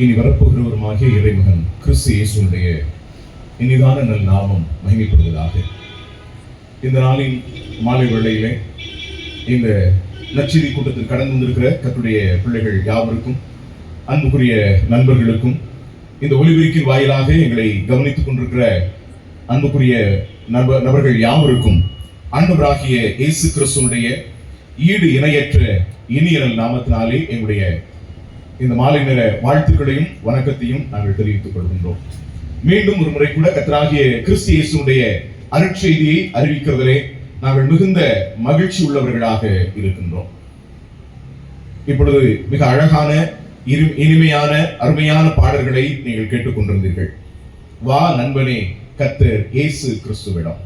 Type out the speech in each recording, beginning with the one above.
இனி வரப்போகிறவருமாகிய இறைமகன் கிறிஸ்து இயேசுடைய இனிதான நல் நாமம் மகிமைப்படுவதாக. இந்த நாளின் மாலை வேளையிலே இந்த நற்செய்தி கூட்டத்தில் கடந்து வந்திருக்கிற கர்த்தருடைய பிள்ளைகள் யாவருக்கும், அன்புக்குரிய நண்பர்களுக்கும், இந்த ஒலிபெருக்கின் வாயிலாக எங்களை கவனித்துக் கொண்டிருக்கிற அன்புக்குரிய நபர்கள் யாவருக்கும் ஆண்டவராகிய இயேசு கிறிஸ்துவினுடைய ஈடு இணையற்ற இனிய நாமத்தினாலே எங்களுடைய இந்த மாலை நேர வாழ்த்துக்களையும் வணக்கத்தையும் நாங்கள் தெரிவித்துக் கொள்கின்றோம். மீண்டும் ஒரு முறை கூட கர்த்தராகிய கிறிஸ்து இயேசுடைய அருட்செய்தியை அறிவிக்கிறதிலே நாங்கள் மிகுந்த மகிழ்ச்சி உள்ளவர்களாக இருக்கின்றோம். இப்பொழுது மிக அழகான இனிமையான அருமையான பாடல்களை நீங்கள் கேட்டுக்கொண்டிருந்தீர்கள். வா நண்பனே கர்த்தர் இயேசு கிறிஸ்துவிடம்.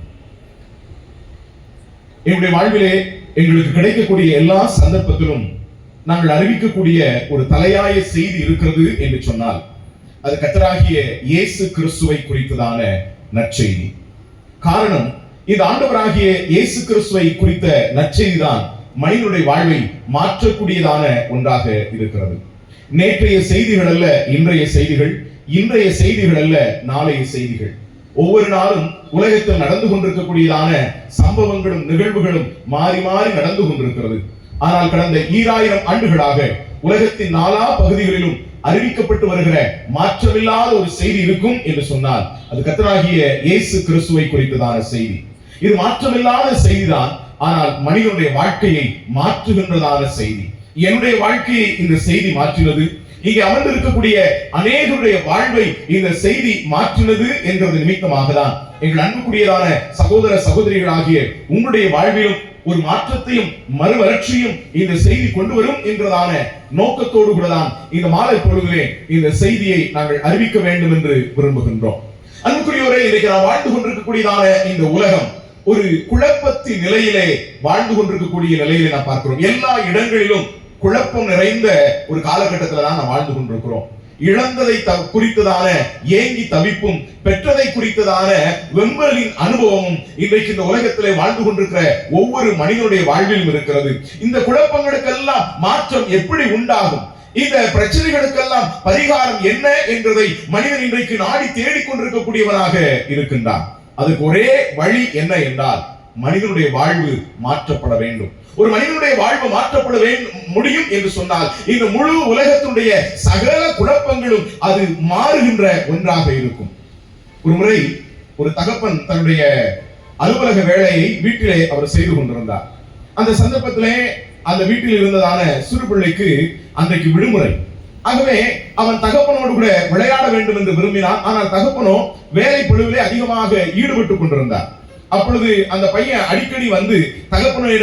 எங்களுடைய வாழ்விலே எங்களுக்கு கிடைக்கக்கூடிய எல்லா சந்தர்ப்பத்திலும் நாங்கள் அறிவிக்கக்கூடிய ஒரு தலையாய செய்தி இருக்கிறது என்று சொன்னால் அது கர்த்தராகிய இயேசு கிறிஸ்துவை குறித்ததான நற்செய்தி. காரணம், இந்த ஆண்டவராகிய இயேசு கிறிஸ்துவை குறித்த நற்செய்தி தான் மனிதனுடைய வாழ்வை மாற்றக்கூடியதான ஒன்றாக இருக்கிறது. நேற்றைய செய்திகள் அல்ல இன்றைய செய்திகள், இன்றைய செய்திகள் அல்ல நாளைய செய்திகள். ஒவ்வொரு நாளும் உலகத்தில் நடந்து கொண்டிருக்கக்கூடியதான சம்பவங்களும் நிகழ்வுகளும் மாறி மாறி நடந்து கொண்டிருக்கிறது. ஆனால் கடந்த 2000 ஆண்டுகளாக உலகத்தின் நாலா பகுதிகளிலும் அறிவிக்கப்பட்டு வருகிற மாற்றமில்லாத ஒரு செய்தி இருக்கும் என்று சொன்னால் அது கர்த்தராகிய இயேசு கிறிஸ்துவை குறித்ததான செய்தி. இது மாற்றமில்லாத செய்திதான், ஆனால் மனிதனுடைய வாழ்க்கையை மாற்றுகின்றதான செய்தி. என்னுடைய வாழ்க்கையை இந்த செய்தி மாற்றினது, இங்கே அமர்ந்திருக்கக்கூடிய அநேகருடைய வாழ்வை இந்த செய்தி மாற்றினது என்கிறது நிமித்தமாக தான் எங்கள் அன்புக்குரியதான சகோதர சகோதரிகளாகிய உங்களுடைய வாழ்விலும் ஒரு மாற்றத்தையும் மறுவளர்ச்சியும் இந்த செய்தி கொண்டு வரும் என்கிறதான நோக்கத்தோடு கூட தான் இந்த மாலை பொழுதிலே இந்த செய்தியை நாங்கள் அறிவிக்க வேண்டும் என்று விரும்புகின்றோம். அன்புக்குரியவரே, இன்றைக்கு நாம் வாழ்ந்து கொண்டிருக்கக்கூடியதான இந்த உலகம் ஒரு குழப்பத்தின் நிலையிலே வாழ்ந்து கொண்டிருக்கக்கூடிய நிலையிலே நாம் பார்க்கிறோம். எல்லா இடங்களிலும் குழப்பம் நிறைந்த ஒரு காலகட்டத்தில் தான் நாம் வாழ்ந்து கொண்டிருக்கிறோம். இழந்ததை குறித்ததான ஏங்கி தவிப்பும், பெற்றதை குறித்ததான வெம்பலின் அனுபவமும் இன்றைக்கு இந்த உலகத்திலே வாழ்ந்து கொண்டிருக்கிற ஒவ்வொரு மனிதனுடைய வாழ்விலும் இருக்கிறது. இந்த குழப்பங்களுக்கெல்லாம் மாற்றம் எப்படி உண்டாகும், இந்த பிரச்சனைகளுக்கெல்லாம் பரிகாரம் என்ன என்பதை மனிதன் இன்றைக்கு நாடி தேடிக்கொண்டிருக்கக்கூடியவனாக இருக்கின்றான். அதுக்கு ஒரே வழி என்ன என்றால் மனிதனுடைய வாழ்வு மாற்றப்பட வேண்டும். ஒரு மனிதனுடைய வாழ்வு மாற்றப்பட முடியும் என்று சொன்னால் இந்த முழு உலகத்தினுடைய சகல குழப்பங்களும் அது மாறுகின்ற ஒன்றாக இருக்கும். ஒரு முறை ஒரு தகப்பன் தன்னுடைய அலுவலக வேலையை வீட்டிலே அவர் செய்து கொண்டிருந்தார். அந்த சந்தர்ப்பத்திலே அந்த வீட்டில் இருந்ததான சிறு பிள்ளைக்கு அன்றைக்கு விடுமுறை. ஆகவே அவன் தகப்பனோடு கூட விளையாட வேண்டும் என்று விரும்பினான். ஆனால் தகப்பனோ வேலை பளுவிலே அதிகமாக ஈடுபட்டுக் கொண்டிருந்தார். அப்பொழுது அந்த பையன் அடிக்கடி வந்து தகப்பனுடைய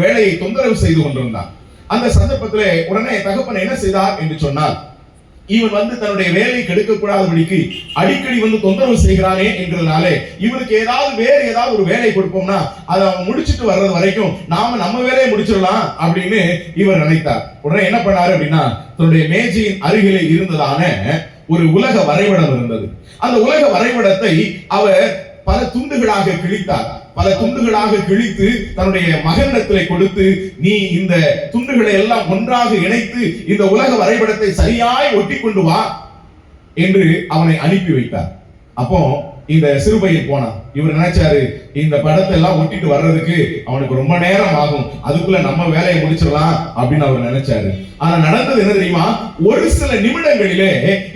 வேலையை தொந்தரவு செய்து கொண்டிருந்தான். அந்த சந்தர்ப்பத்திலே உடனே தகப்பன் என்ன செய்தார் என்று சொன்னால், இவன் வந்து தன்னுடைய வேலையை கெடுக்கக்கூடாதபடிக்கு அடிக்கடி வந்து தொந்தரவு செய்கிறானே என்கிறதுனாலே இவனுக்கு வேறு ஏதாவது ஒரு வேலை கொடுப்போம்னா அதை அவன் முடிச்சுட்டு வர்றது வரைக்கும் நாம நம்ம வேலையை முடிச்சிடலாம் அப்படின்னு இவர் நினைத்தார். உடனே என்ன பண்ணாரு அப்படின்னா, தன்னுடைய மேஜையின் அருகிலே இருந்ததான ஒரு உலக வரைபடம் இருந்தது. அந்த உலக வரைபடத்தை அவர் பல துண்டுகளாக கிழித்தார். பல துண்டுகளாக கிழித்து தன்னுடைய மகனிடத்திலே கொடுத்து, நீ இந்த துண்டுகளை எல்லாம் ஒன்றாக இணைத்து இந்த உலக வரைபடத்தை சரியாய் ஒட்டி கொண்டு வா என்று அவனை அனுப்பி வைத்தார். அப்போ இந்த சிறுபையன் போனான். இவர் நினைச்சாரு, இந்த படத்தை எல்லாம் ஒட்டிட்டு வர்றதுக்கு அவனுக்கு ரொம்ப நேரம் ஆகும், அதுக்குள்ள நம்ம வேலையை முடிச்சிடலாம் அப்படின்னு அவர் நினைச்சாரு. ஆனா நடந்தது என்ன தெரியுமா? ஒரு சில நிமிடங்களிலே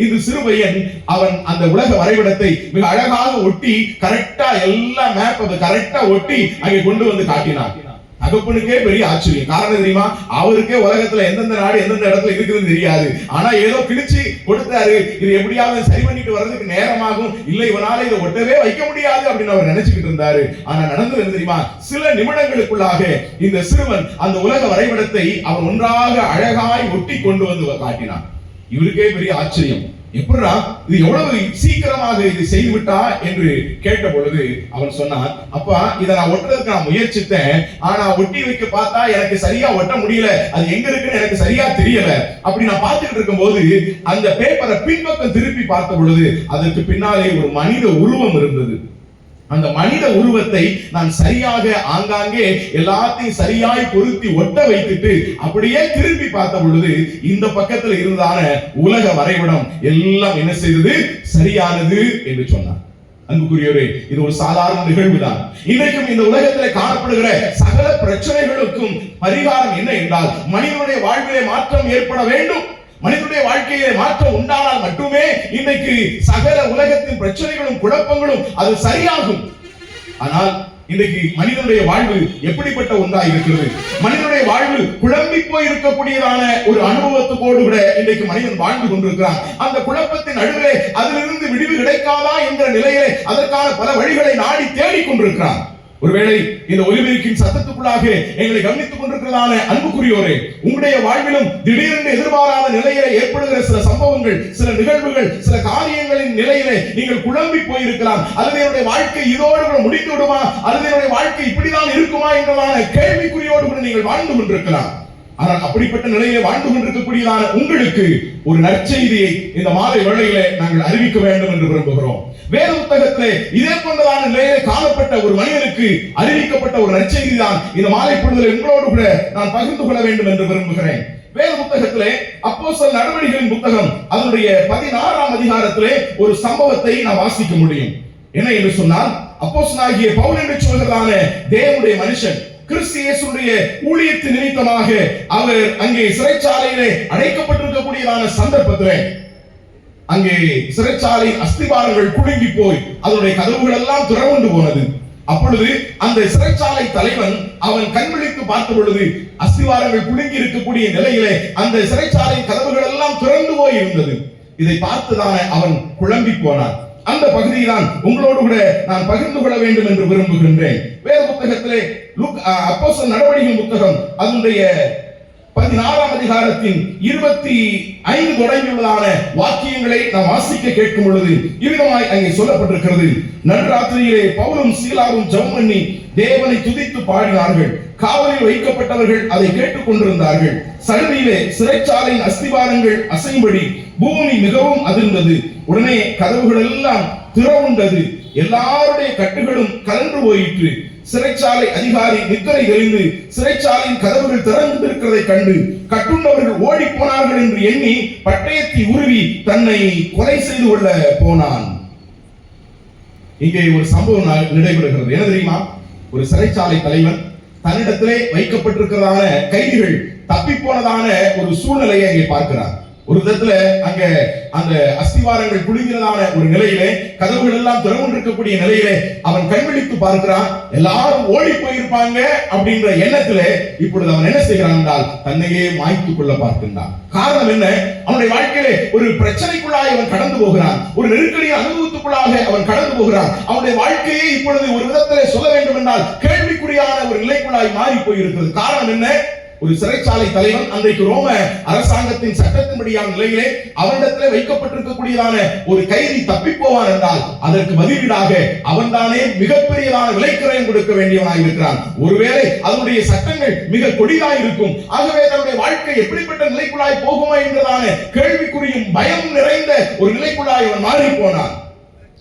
இந்த சிறுபையன் அவன் அந்த உலக வரைபடத்தை மிக அழகாக ஒட்டி கரெக்டா எல்லா மேப் அதை கரெக்டா ஒட்டி அங்கே கொண்டு வந்து காட்டினார். தகப்பனுக்கே பெரிய ஆச்சரியம். காரணம் தெரியுமா? அவருக்கே உலகத்துல எந்தெந்த நாடு எந்தெந்த இடத்துல இருக்குதுன்னு தெரியாது. ஆனா ஏதோ கிழிச்சு கொடுத்தாரு, இது எப்படியாவது சரி பண்ணிட்டு வர்றதுக்கு நேரமாகும், இல்லை இவனால இதை ஒட்டவே வைக்க முடியாது அப்படின்னு அவர் நினைச்சுக்கிட்டு இருந்தாரு. ஆனா நடந்தது என்ன தெரியுமா? சில நிமிடங்களுக்குள்ளாக இந்த சிறுவன் அந்த உலக வரைபடத்தை அவன் ஒன்றாக அழகாய் ஒட்டி கொண்டு வந்து காட்டினான். இவருக்கே பெரிய ஆச்சரியம். எப்படா இது எவ்வளவு சீக்கிரமாக இது செய்து விட்டா என்று கேட்ட பொழுது அவன் சொன்னான், அப்பா இதை நான் ஒட்டுறதுக்கு நான் முயற்சித்தேன், ஆனா ஒட்டி வைக்க பார்த்தா எனக்கு சரியா ஒட்ட முடியல, அது எங்க இருக்குன்னு எனக்கு சரியா தெரியல. அப்படி நான் பார்த்துட்டு இருக்கும் போது அந்த பேப்பரை பின்பக்கம் திருப்பி பார்த்த பொழுது அதற்கு பின்னாலே ஒரு மனித உருவம் இருந்தது. அந்த மனித உருவத்தை நான் சரியாக ஆங்காங்கே எல்லாத்தையும் சரியாய் பொருத்தி ஒட்ட வைத்துட்டு அப்படியே திருப்பி பார்த்த பொழுது இந்த பக்கத்துல இருந்தான உலக வரைபடம் எல்லாம் என்ன செய்தது? சரியானது என்று சொன்னார். அன்புக்குரியவரே, இது ஒரு சாதாரண நிகழ்வுதான். இன்றைக்கும் இந்த உலகத்தில் காணப்படுகிற சகல பிரச்சனைகளுக்கும் பரிகாரம் என்ன என்றால், மனிதனுடைய வாழ்விலே மாற்றம் ஏற்பட வேண்டும். மனிதனுடைய வாழ்க்கையிலே மாற்றம் உண்டானால் மட்டுமே இன்றைக்கு சகல உலகத்தின் பிரச்சனைகளும் குழப்பங்களும் அது சரியாகும். ஆனால் இன்றைக்கு மனிதனுடைய வாழ்வு எப்படிப்பட்ட ஒன்றா இருக்கிறது? மனிதனுடைய வாழ்வு குழம்பி போய் இருக்கக்கூடியதான ஒரு அனுபவத்தோடு கூட இன்றைக்கு மனிதன் வாழ்ந்து கொண்டிருக்கிறான். அந்த குழப்பத்தின் நடுவே அதிலிருந்து விடுவி கிடைக்காதா என்ற நிலையிலே அதற்கான பல வழிகளை நாடி தேடிக் கொண்டிருக்கிறான். ஒருவேளை இந்த ஒலிபெருக்கின் சத்தத்துக்குள்ளாக எங்களை கவனித்துக் கொண்டிருக்கிறதான அன்புக்குரியோரே, உங்களுடைய வாழ்விலும் திடீரென்று எதிர்பாராத நிலையில ஏற்படுகிற சில சம்பவங்கள், சில நிகழ்வுகள், சில காரியங்களின் நிலையிலே நீங்கள் குழம்பி போயிருக்கலாம். அல்லது என்னுடைய வாழ்க்கை இதோடு கூட முடித்து விடுமா, அல்லது என்னுடைய வாழ்க்கை இப்படிதான் இருக்குமா என்றதான கேள்விக்குறியோடு கூட நீங்கள் வாழ்ந்து கொண்டிருக்கலாம். ஆனால் அப்படிப்பட்ட நிலையிலே வாழ்ந்து கொண்டிருக்கக்கூடியதான உங்களுக்கு ஒரு நற்செய்தியை இந்த மாலை வேளையிலே நாங்கள் அறிவிக்க வேண்டும் என்று விரும்புகிறோம். வேத புத்தகத்திலே இதே போன்றதான நிலையிலே காணப்பட்ட ஒரு மனிதனுக்கு அறிவிக்கப்பட்ட ஒரு நற்செய்தி தான் இந்த மாலை பொழுதில் உங்களோடு கூட நான் பகிர்ந்து கொள்ள வேண்டும் என்று விரும்புகிறேன். வேத புத்தகத்திலே அப்போஸ்தலர் நடவடிக்கைகளின் புத்தகம் அதனுடைய 16ஆம் அதிகாரத்திலே ஒரு சம்பவத்தை நாம் வாசிக்க முடியும். என்ன என்று சொன்னால், அப்போஸ்தலனாகிய பவுல் என்று சொல்கிறதான தேவனுடைய மனுஷன் கிறிஸ்து இயேசுவுடைய ஊழியத்தின் நிமித்தமாக அவர் அங்கே சிறைச்சாலையிலே அடைக்கப்பட்டிருக்கக்கூடியதான சந்தர்ப்பத்திலே அங்கே சிறைச்சாலை அஸ்திபாரங்கள் குலுங்கி போய் அதனுடைய கதவுகள் எல்லாம் திறவுண்டு போனது. அப்பொழுது அந்த சிறைச்சாலை தலைவன் அவன் கண்விழித்து பார்த்த பொழுது அஸ்திவாரங்கள் குலுங்கி இருக்கக்கூடிய நிலையிலே அந்த சிறைச்சாலை கதவுகள் எல்லாம் திறந்து போய் இருந்தது. இதை பார்த்துதான அவன் குழம்பி போனான். அந்த பகுதியை தான் உங்களோடு கூட நான் பகிர்ந்து கொள்ள வேண்டும் என்று விரும்புகின்றேன். வேத புத்தகத்திலே அப்போஸ்தலர் நடவடிக்கைகளின் புத்தகம் அதனுடைய 14ஆம் அதிகாரத்தின் 25 தொடங்கியுள்ளதான வாக்கியங்களை நாம் வாசிக்க கேட்கும் பொழுது இவ்விதமாய் அங்கே சொல்லப்பட்டிருக்கிறது. நடுராத்திரியிலே பவுலும் சீலாவும் ஜெபம் பண்ணி தேவனை துதித்து பாடினார்கள். காவலில் வைக்கப்பட்டவர்கள் அதை கேட்டுக் கொண்டிருந்தார்கள். சடுதியிலே சிறைச்சாலையின் அஸ்திவாரங்கள் அசையும்படி பூமி மிகவும் அதிர்ந்தது. உடனே கதவுகள் எல்லாம் திறவுண்டது. எல்லாருடைய கட்டுகளும் கலந்து போயிற்று. சிறைச்சாலை அதிகாரி நித்திரை தெளிந்து சிறைச்சாலையின் கதவுகள் திறந்திருக்கிறதை கண்டு கட்டுண்டவர்கள் ஓடி போனார்கள் என்று எண்ணி பட்டயத்தை உருவி தன்னை கொலை செய்து கொள்ள போனான். இங்கே ஒரு சம்பவம் நடைபெறுகிறது. என்ன தெரியுமா? ஒரு சிறைச்சாலை தலைவன் தன்னிடத்திலே வைக்கப்பட்டிருக்கிறதான கைதிகள் தப்பி போனதான ஒரு சூழ்நிலையை அங்கே பார்க்கிறார். ஒரு விதத்துல அங்க அந்த அஸ்திவாரங்கள் குலுங்கினதான ஒரு நிலையிலே கதவுகள் எல்லாம் திறந்திருக்கக்கூடிய நிலையிலே அவன் கண்விழித்து பார்க்கிறான். எல்லாரும் ஓடி போயிருப்பாங்க அப்படின்ற எண்ணத்திலே இப்பொழுது அவன் என்ன செய்கிறான் என்றால் தன்னையே மாய்த்து கொள்ள பார்க்கின்றான். காரணம் என்ன? அவனுடைய வாழ்க்கையிலே ஒரு பிரச்சனைக்குள்ளாக அவன் கடந்து போகிறான். ஒரு நெருக்கடிய அனுபவத்துக்குள்ளாக அவன் கடந்து போகிறான். அவனுடைய வாழ்க்கையை இப்பொழுது ஒரு விதத்திலே சொல்ல வேண்டும் என்றால் கேள்விக்குறியான ஒரு நிலைக்குள்ளாய் மாறி போயிருக்கிறது. காரணம் என்ன? ஒரு சிறைச்சாலை தலைவன் அன்றைக்கு ரோம அரசாங்கத்தின் சட்டத்தின்படியான நிலையிலே அவனிடத்திலே வைக்கப்பட்டிருக்கக்கூடியதான ஒரு கைதி தப்பி போவான் என்றால் அதற்கு பதிலீடாக அவன் தானே மிகப்பெரியதான விலைக்கிரயம் கொடுக்க வேண்டியவனாக இருக்கிறான். ஒருவேளை அதனுடைய சட்டங்கள் மிக கொடிதாய் இருக்கும். ஆகவே தன்னுடைய வாழ்க்கை எப்படிப்பட்ட நிலைக்குள்ளாய் போகுமா என்றதான கேள்விக்குறியும் பயம் நிறைந்த ஒரு நிலைக்குள்ளாய் அவன் மாறி போனான்.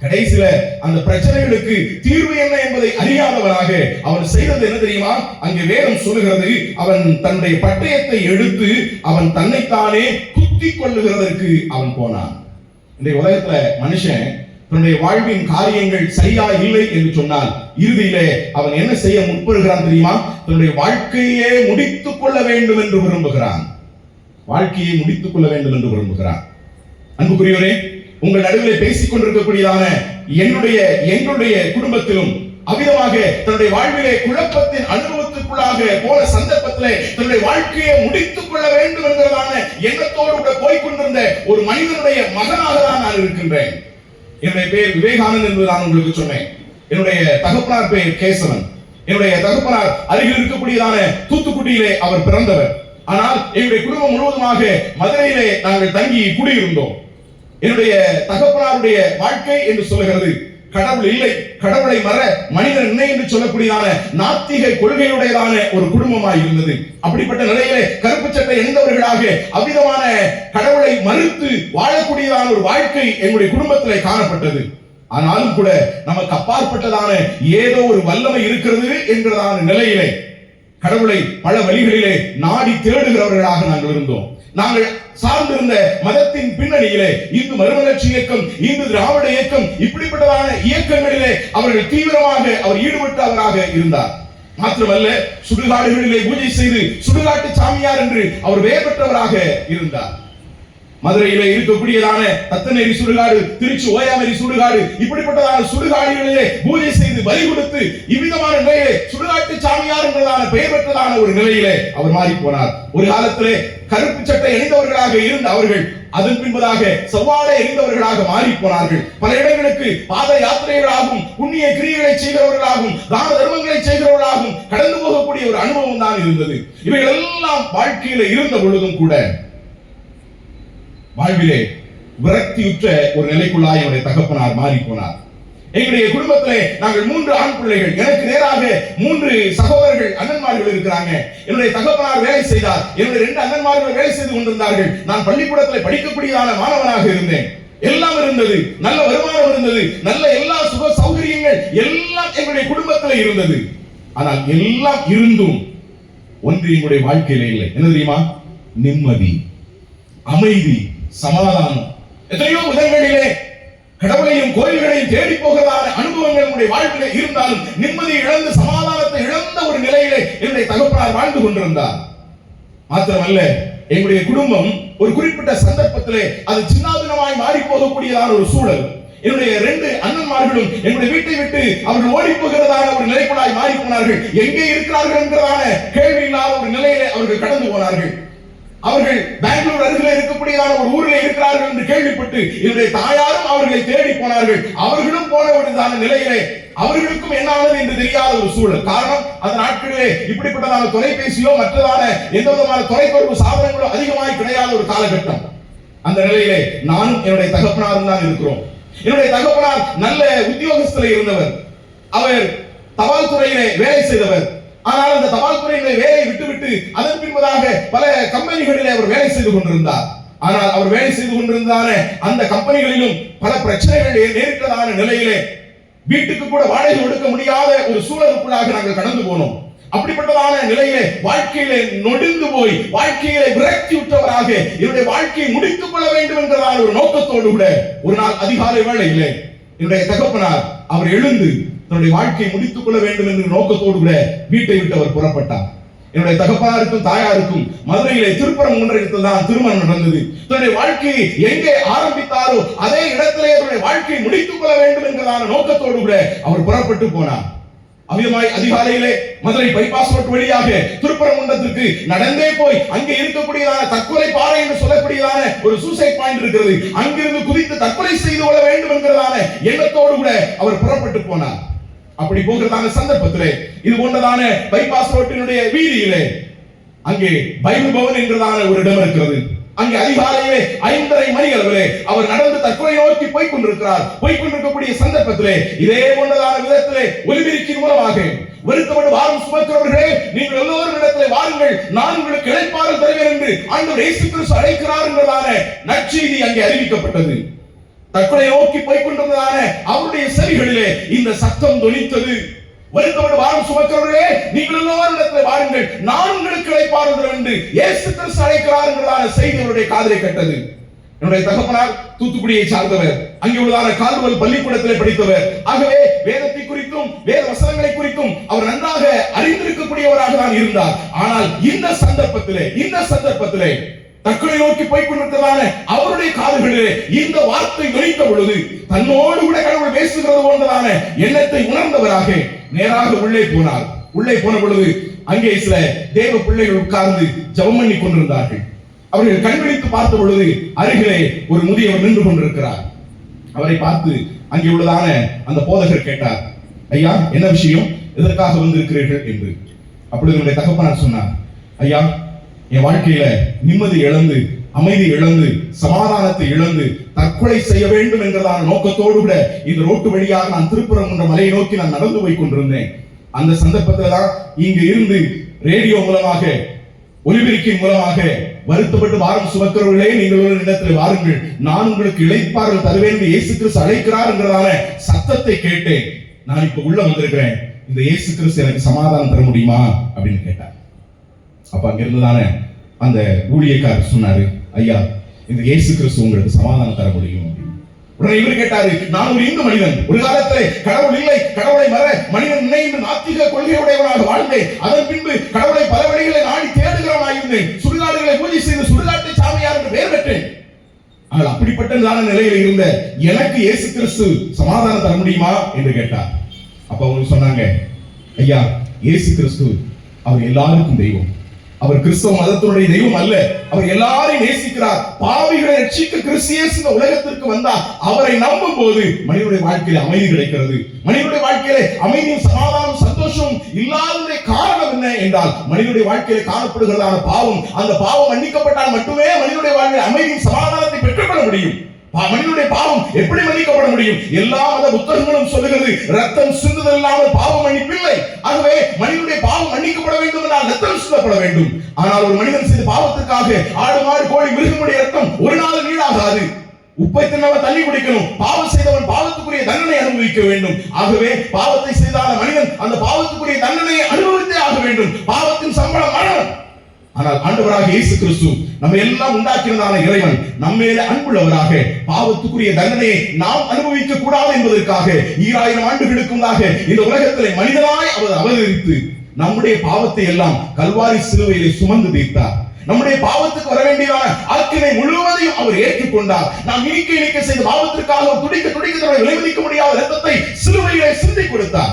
கடைசியில அந்த பிரச்சனைகளுக்கு தீர்வு என்ன என்பதை அறியாதவனாக அவன் செய்தது என்ன தெரியுமா? அங்கே வேதம் சொல்லுகிறது, அவன் தன்னுடைய பட்டயத்தை எடுத்து அவன் தன்னைத்தானே குத்தி கொள்ளுகிறதற்கு அவன் போனான். இந்த உலகத்துல மனுஷன் தன்னுடைய வாழ்வின் காரியங்கள் சரியா இல்லை என்று சொன்னால் இறுதியிலே அவன் என்ன செய்ய முற்படுகிறான் தெரியுமா? தன்னுடைய வாழ்க்கையே முடித்துக் கொள்ள வேண்டும் என்று விரும்புகிறான். வாழ்க்கையை முடித்துக் கொள்ள வேண்டும் என்று விரும்புகிறான். அன்புக்குரியவரே, உங்கள் நடுவிலே பேசிக் கொண்டிருக்கக்கூடியதான எங்களுடைய குடும்பத்திலும் அவ்விதமாக தன்னுடைய வாழ்விலே குழப்பத்தின் அனுபவத்துக்குள்ளாக போன சந்தர்ப்பத்திலே தன்னுடைய வாழ்க்கையை முடித்துக் கொள்ள வேண்டும் என்கிறதான எண்ணத்தோடு கூட போய்கொண்டிருந்த ஒரு மனிதனுடைய மகனாக தான் நான் இருக்கின்றேன். என்னுடைய பெயர் விவேகானந்த் என்று நான் உங்களுக்கு சொன்னேன். என்னுடைய தகப்பனார் பெயர் கேசவன். என்னுடைய தகப்பனார் அருகில் இருக்கக்கூடியதான தூத்துக்குடியிலே அவர் பிறந்தவர். ஆனால் என்னுடைய குடும்பம் முழுவதுமாக மதுரையிலே நாங்கள் தங்கி குடியிருந்தோம். என்னுடைய தகப்பனாருடைய வாழ்க்கை என்று சொல்லுகிறது கடவுள் இல்லை, கடவுளை மற மனிதன் இல்லை என்று சொல்லக்கூடியதான நாத்திக கொள்கையுடையதான ஒரு குடும்பமாய் இருந்தது. அப்படிப்பட்ட நிலையிலே கருப்பு சட்டை அணிந்தவர்களாக அவ்விதமான கடவுளை மறுத்து வாழக்கூடியதான ஒரு வாழ்க்கை எங்களுடைய குடும்பத்திலே காணப்பட்டது. ஆனாலும் கூட நமக்கு அப்பாற்பட்டதான ஏதோ ஒரு வல்லமை இருக்கிறது என்கிறதான நிலையிலே கடவுளை பல வழிகளிலே நாடி தேடுகிறவர்களாக நாங்கள் இருந்தோம். நாங்கள் சார்ந்திருந்த மதத்தின் பின்னணியிலே இந்து மறுமலர்ச்சி இயக்கம், இந்து திராவிட இயக்கம், இப்படிப்பட்டதான இயக்கங்களிலே அவர்கள் தீவிரமாக அவர் ஈடுபட்டவராக இருந்தார். மாத்திரமல்ல, சுடுகாடுகளிலே பூஜை செய்து சுடுகாட்டு சாமியார் என்று அவர் பெயர் பெற்றவராக இருந்தார். மதுரையிலே இருக்கக்கூடியதான தத்தநேரி சுடுகாடு, திருச்சி ஓயாமேரி சுடுகாடு, இப்படிப்பட்டதான சுடுகாடுகளிலே பூஜை செய்து பலி கொடுத்து இவ்விதமான நிலையிலே சுடுகாட்டு சாமியார் என்றதான பெயர் பெற்றதான ஒரு நிலையிலே அவர் மாறி போனார். ஒரு காலத்திலே கருப்பு சட்டை அணிந்தவர்களாக இருந்த அவர்கள் அதன் பின்பதாக செவ்வாழை எறிந்தவர்களாக மாறி போனார்கள். பல இடங்களுக்கு பாத யாத்திரைகளாகவும் புண்ணிய கிரியைகளை செய்கிறவர்களாகவும் தான தர்மங்களை செய்கிறவர்களாகவும் கடந்து போகக்கூடிய ஒரு அனுபவம் தான் இருந்தது. இவைகள் எல்லாம் வாழ்க்கையில இருந்த பொழுதும் கூட வாழ்விலே விரக்தியுற்ற ஒரு நிலைக்குள்ளாய் என்னுடைய தகப்பனார் மாறி போனார். எங்களுடைய குடும்பத்திலே நாங்கள் 3 ஆண் பிள்ளைகள். எனக்கு நேராக 3 சகோதரர்கள், அண்ணன்மார்கள் இருக்கிறாங்க. என்னுடைய தகப்பனார் வேலை செய்தார். என்னுடைய 2 அண்ணன்மார்கள் வேலை செய்து கொண்டிருந்தார்கள். நான் பள்ளிக்கூடத்தில் படிக்கக்கூடியதான மாணவனாக இருந்தேன். எல்லாம் இருந்தது, நல்ல வருமானம் இருந்தது, நல்ல எல்லா சுக சௌகரியங்கள் எல்லாம் எங்களுடைய குடும்பத்தில் இருந்தது. ஆனால் எல்லாம் இருந்தும் ஒன்று எங்களுடைய வாழ்க்கையில இல்லை. என்ன தெரியுமா? நிம்மதி, அமைதி, சமாதானம். எத்தனையோ விதங்களிலே கடவுளையும் கோயில்களையும் தேடி போகிறதான அனுபவங்கள் நம்முடைய வாழ்விலே இருந்தாலும் நிம்மதியை இழந்து சமாதானத்தை இழந்த ஒரு நிலையிலே என்னுடைய தகப்பனார் வாழ்ந்து கொண்டிருந்தார். மாத்திரமல்ல, எங்களுடைய குடும்பம் ஒரு குறிப்பிட்ட சந்தர்ப்பத்திலே அது சின்னாபின்னமாய் மாறி போகக்கூடியதான ஒரு சூழல். என்னுடைய 2 அண்ணன்மார்களும் என்னுடைய வீட்டை விட்டு அவர்கள் ஓடி போகிறதான ஒரு நிலைக்குள்ளாய் மாறி போனார்கள். எங்கே இருக்கிறார்கள் என்கிறதான கேள்வி இல்லாத ஒரு நிலையிலே அவர்கள் கடந்து போனார்கள். அவர்கள் பெங்களூர் அருகில் இருக்கக்கூடியதான ஒரு ஊரில் இருக்கிறார்கள் என்று கேள்விப்பட்டு என்னுடைய தாயாரும் அவர்களை தேடி போனார்கள். அவர்களும் போனதான நிலையிலே அவர்களுக்கும் என்ன ஆனது என்று தெரியாத ஒரு சூழல். காரணம், அந்த நாட்களிலே இப்படிப்பட்டதான தொலைபேசியோ மற்றதான எந்த விதமான தொலைத்தொடர்பு சாதனங்களோ அதிகமாய் கிடையாத ஒரு காலகட்டம். அந்த நிலையிலே நானும் என்னுடைய தகப்பனாரும் தான் இருக்கிறோம். என்னுடைய தகப்பனார் நல்ல உத்தியோகஸ்தல இருந்தவர். அவர் தபால் துறையிலே வேலை செய்தவர். ஆனால் அந்த தபால் துறையிலே வேலையை விட்டுவிட்டு அதன் பின்பதாக பல கம்பெனிகளிலே அவர் வேலை செய்து கொண்டிருந்தார். ஆனால் அவர் வேலை செய்து கொண்டிருந்தான அந்த கம்பெனிகளிலும் பல பிரச்சனைகள் நேரிட்டதான நிலையிலே வீட்டுக்கு கூட வாடகை கொடுக்க முடியாத ஒரு சூழலுக்குள்ளாக நாங்கள் கடந்து போனோம். அப்படிப்பட்டதான நிலையிலே வாழ்க்கையிலே நொடிந்து போய் வாழ்க்கையிலே விரக்தி விட்டவராக என்னுடைய வாழ்க்கையை முடித்துக் கொள்ள வேண்டும் என்கிறதான ஒரு நோக்கத்தோடு கூட ஒரு நாள் அதிகாலை வேளையிலே என்னுடைய தகப்பனார் அவர் எழுந்து தன்னுடைய வாழ்க்கையை முடித்துக் கொள்ள வேண்டும் என்ற நோக்கத்தோடு கூட வீட்டை விட்டு அவர் புறப்பட்டார். என்னுடைய தகப்பனாருக்கும் தாயாருக்கும் மதுரையிலே திருப்பரங்குன்றத்தில் தான் திருமணம் நடந்தது. தன்னுடைய வாழ்க்கையை எங்கே ஆரம்பித்தாரோ அதே இடத்திலே தன்னுடைய வாழ்க்கையை முடித்துக் கொள்ள வேண்டும் என்கிறதான நோக்கத்தோடு கூட அவர் புறப்பட்டு போனார். அவ்விதமாய் அதிகாலையிலே மதுரை பைபாஸ் ரோட் வழியாக திருப்பரங்குன்றத்திற்கு நடந்தே போய் அங்கே இருக்கக்கூடியதான தற்கொலை பாறை என்று சொல்லக்கூடியதான ஒரு சூசைட் பாயிண்ட் இருக்கிறது. அங்கிருந்து குதித்து தற்கொலை செய்து கொள்ள வேண்டும் என்கிறதான எண்ணத்தோடு கூட அவர் புறப்பட்டு போனார். அப்படி போகிறதான சந்தர்ப்பத்திலே இது போன்றதான பைபாஸ் ரோட்டினுடைய வீதியிலே அங்கே பைபிள் பவன் என்கிறதான ஒரு இடம் இருக்கிறது. அங்கே அதிகாலையிலே 5:30 மணி அளவிலே அவர் நடந்து தற்கொலை நோக்கி போய் கொண்டிருக்கக்கூடிய சந்தர்ப்பத்திலே இதே போன்றதான விதத்திலே ஒலிபெருக்கின் மூலமாக வருத்தப்பட்டு வாரும் சுமக்கிறவர்களே, நீங்கள் எல்லோரும் இடத்திலே வாருங்கள், நான் உங்களுக்கு இளைப்பாறுதல் தருவேன் என்று ஆண்டவர் இயேசு கிறிஸ்து அழைக்கிறார் என்கிறதான நற்செய்தி அங்கே அறிவிக்கப்பட்டது. தற்கொலை நோக்கி போய் கொண்டிருந்ததான அவருடைய செவிகளிலே இந்த சத்தம் தொனித்தது. வருத்தப்பட்டு வாரும் சுமக்கிறவர்களே, நீங்கள் எல்லோரும் இடத்திலே வாருங்கள், நான் உங்களுக்கு இளைப்பாறுதல் என்று இயேசு கிறிஸ்து அழைக்கிறார் என்கிறதான செய்தி அவருடைய காதிலே கேட்டது. என்னுடைய தகப்பனார் தூத்துக்குடியை சார்ந்தவர். அங்கே உள்ளதான கால்வல் பள்ளிக்கூடத்திலே படித்தவர். ஆகவே வேதத்தை குறித்தும் வேத வசனங்களை குறித்தும் அவர் நன்றாக அறிந்திருக்கக்கூடியவராக தான் இருந்தார். ஆனால் இந்த சந்தர்ப்பத்திலே தற்கொலை நோக்கி போய் கொண்டிருக்கிறதான அவருடைய காதுகளிலே இந்த வார்த்தை ஒலித்த பொழுது தன்னோடு கூட கடவுள் பேசுகிறது போன்றதான எண்ணத்தை உணர்ந்தவராக நேராக உள்ளே போனார். உள்ளே போன பொழுது அங்கே சில தேவ பிள்ளைகள் உட்கார்ந்து ஜெபம் பண்ணி கொண்டிருந்தார்கள். அவர்கள் கண்விழித்து பார்த்த பொழுது அருகிலே ஒரு முதியவர் நின்று கொண்டிருக்கிறார். அவரை பார்த்து அங்கே உள்ளதான அந்த போதகர் கேட்டார், ஐயா, என்ன விஷயம், எதற்காக வந்திருக்கிறீர்கள் என்று. அப்பொழுது என்னுடைய தகப்பனார் சொன்னார், ஐயா, என் வாழ்க்கையில நிம்மதி இழந்து, அமைதி இழந்து, சமாதானத்தை இழந்து தற்கொலை செய்ய வேண்டும் என்கிறதான நோக்கத்தோடு கூட இந்த ரோட்டு வழியாக நான் திருப்பரங்குன்ற மலையை நோக்கி நான் நடந்து போய் கொண்டிருந்தேன். அந்த சந்தர்ப்பத்தில் தான் இங்கு இருந்து ரேடியோ மூலமாக ஒலிபெருக்கின் மூலமாக வருத்தப்பட்டு வாரம் சுமக்கிறவர்களே நீங்கள் ஒரு இடத்தில் வாருங்கள், நான் உங்களுக்கு இளைப்பாறுதல் தருவேன் என்று இயேசு கிறிஸ்து அழைக்கிறார் என்கிறதான சத்தத்தை கேட்டேன். நான் இப்ப உள்ள வந்திருக்கிறேன், இந்த இயேசு கிறிஸ்து எனக்கு சமாதானம் தர முடியுமா அப்படின்னு கேட்டார். அப்ப அங்க இருந்துதானே அந்த ஊழியக்காரர் சொன்னாரு, ஐயா இந்த இயேசு கிறிஸ்து உங்களுக்கு சமாதானம் தர முடியும். உடனே இவர் கேட்டாரு, நான் ஒரு இந்து மனிதன், ஒரு காலத்திலே கடவுள் இல்லை, கடவுளை மற மனிதன் நினைந்து நாத்திக கொள்கையுடையவனாக வாழ்ந்தேன். அதன் பின்பு கடவுளை பல வழிகளை நாடி தேடுகிறவனாயிருந்தேன். சுடுகாடுகளை பூஜை செய்து சுடுகாட்டை சாமியார் என்று பெயர் பெற்றேன். ஆனால் அப்படிப்பட்டதான நிலையில் இருந்த எனக்கு இயேசு கிறிஸ்து சமாதானம் தர முடியுமா என்று கேட்டார். அப்ப அவங்க சொன்னாங்க, ஐயா இயேசு கிறிஸ்து அவர் எல்லாருக்கும் தெய்வம், அவர் கிறிஸ்தவ மதத்தினுடைய தெய்வம் அல்ல, அவர் எல்லாரையும் நேசிக்கிறார். பாவிகளை ரட்சிக்க கிறிஸ்து இயேசு இந்த உலகத்திற்கு வந்தார். அவரை நம்பும் போது மனிதனுடைய வாழ்க்கையில அமைதி கிடைக்கிறது. மனிதனுடைய வாழ்க்கையில அமைதியும் சமாதானம் சந்தோஷம் இல்லாததே காரணம் என்ன என்றால் மனிதனுடைய வாழ்க்கையில காணப்படுகிறதான பாவம். அந்த பாவம் மன்னிக்கப்பட்டால் மட்டுமே மனிதனுடைய வாழ்க்கையில் அமைதியும் சமாதானத்தை பெற்றுக்கொள்ள முடியும். மனிதனுடைய பாவம் எப்படி மன்னிக்கப்பட முடியும்? எல்லா மத புத்தகங்களும் சொல்லுகிறது, ரத்தம் சிந்துதல் இல்லாமல் பாவம் மன்னிப்பில்லை. ஆகவே மனிதனுடைய பாவம் மன்னிக்கப்பட வேண்டும் என்றால் ரத்தம் சிந்தப்பட வேண்டும். ஆனால் ஒரு மனிதன் செய்த பாவத்திற்காக ஆடு மாடு கோழி மிருகமுடைய ரத்தம் ஒரு நாள் நீடாகாது. உப்பை தின்னவன் தண்ணி குடிக்கணும். பாவம் செய்தவன் பாவத்துக்குரிய தண்டனை அனுபவிக்க வேண்டும். ஆகவே பாவத்தை செய்தான மனிதன் அந்த பாவத்துக்குரிய தண்டனையை அனுபவித்தே ஆக வேண்டும். பாவத்தின் சம்பளம் மரணம். ஆனால் ஆண்டவராக இயேசு கிறிஸ்து நம்ம எல்லாம் உண்டாக்கினதான இறைவன் நம்மேல அன்புள்ளவராக பாவத்துக்குரிய தண்டனையை நாம் அனுபவிக்க கூடாது என்பதற்காக 2000 ஆண்டுகளுக்கு முன்னாக இந்த உலகத்திலே மனிதனாய் அவர் அவதரித்து நம்முடைய பாவத்தை எல்லாம் கல்வாரி சிலுவையிலே சுமந்து தீர்த்தார். நம்முடைய பாவத்துக்கு வர வேண்டியதான ஆக்கினை முழுவதையும் அவர் ஏற்றுக்கொண்டார். நாம் இனிக்க செய்த பாவத்திற்காக துடிக்க தன்னுடைய விளைவிக்க முடியாத இரத்தத்தை சிலுவையிலே சிந்தி கொடுத்தார்.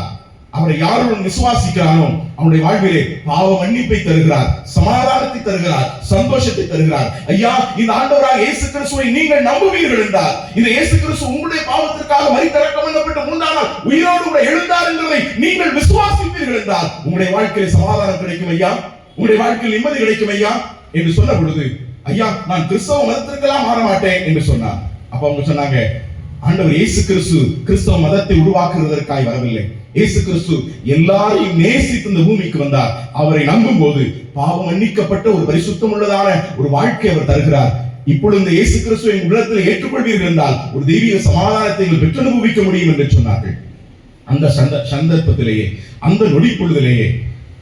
அவரை யாருடன் விசுவாசிக்கிறானோ அவனுடைய வாழ்விலே பாவ மன்னிப்பை தருகிறார், சமாதானத்தை தருகிறார், சந்தோஷத்தை தருகிறார். ஐயா இந்த ஆண்டவராக இயேசு கிறிஸ்துவை நீங்கள் நம்புவீர்கள் என்றால், இந்த இயேசு கிறிஸ்து உங்களுடைய பாவத்திற்காக மரித்தடக்கம் பண்ணப்பட்டு 3ஆம் நாள் உயிரோடு கூட எழுந்தார் என்பதை நீங்கள் விசுவாசிப்பீர்கள் என்றால் உங்களுடைய வாழ்க்கையில் சமாதானம் கிடைக்கும் ஐயா, உங்களுடைய வாழ்க்கையில் நிம்மதி கிடைக்கும் ஐயா என்று சொன்ன பொழுது, ஐயா நான் கிறிஸ்தவ மதத்திற்கெல்லாம் மாற மாட்டேன் என்று சொன்னார். அப்ப அவங்க சொன்னாங்க, ஆண்டவர் இயேசு கிறிஸ்து கிறிஸ்தவ மதத்தை உருவாக்குவதற்காய் வரவில்லை. இயேசு கிறிஸ்து எல்லாரையும் நேசித்து இந்த பூமிக்கு வந்தார். அவரை நம்பும் போது பாவம் மன்னிக்கப்பட்ட ஒரு பரிசுத்தம் உள்ளதான ஒரு வாழ்க்கை அவர் தருகிறார். இப்பொழுது இந்த இயேசு கிறிஸ்துவை உள்ளத்தில் ஏற்றுக்கொள்வீர்கள் என்றால் ஒரு தெய்வீக சமாதானத்தை நீங்கள் பெற்று அனுபவிக்க முடியும் என்று சொன்னார்கள். அந்த சந்தர்ப்பத்திலேயே அந்த நொடி பொழுதிலேயே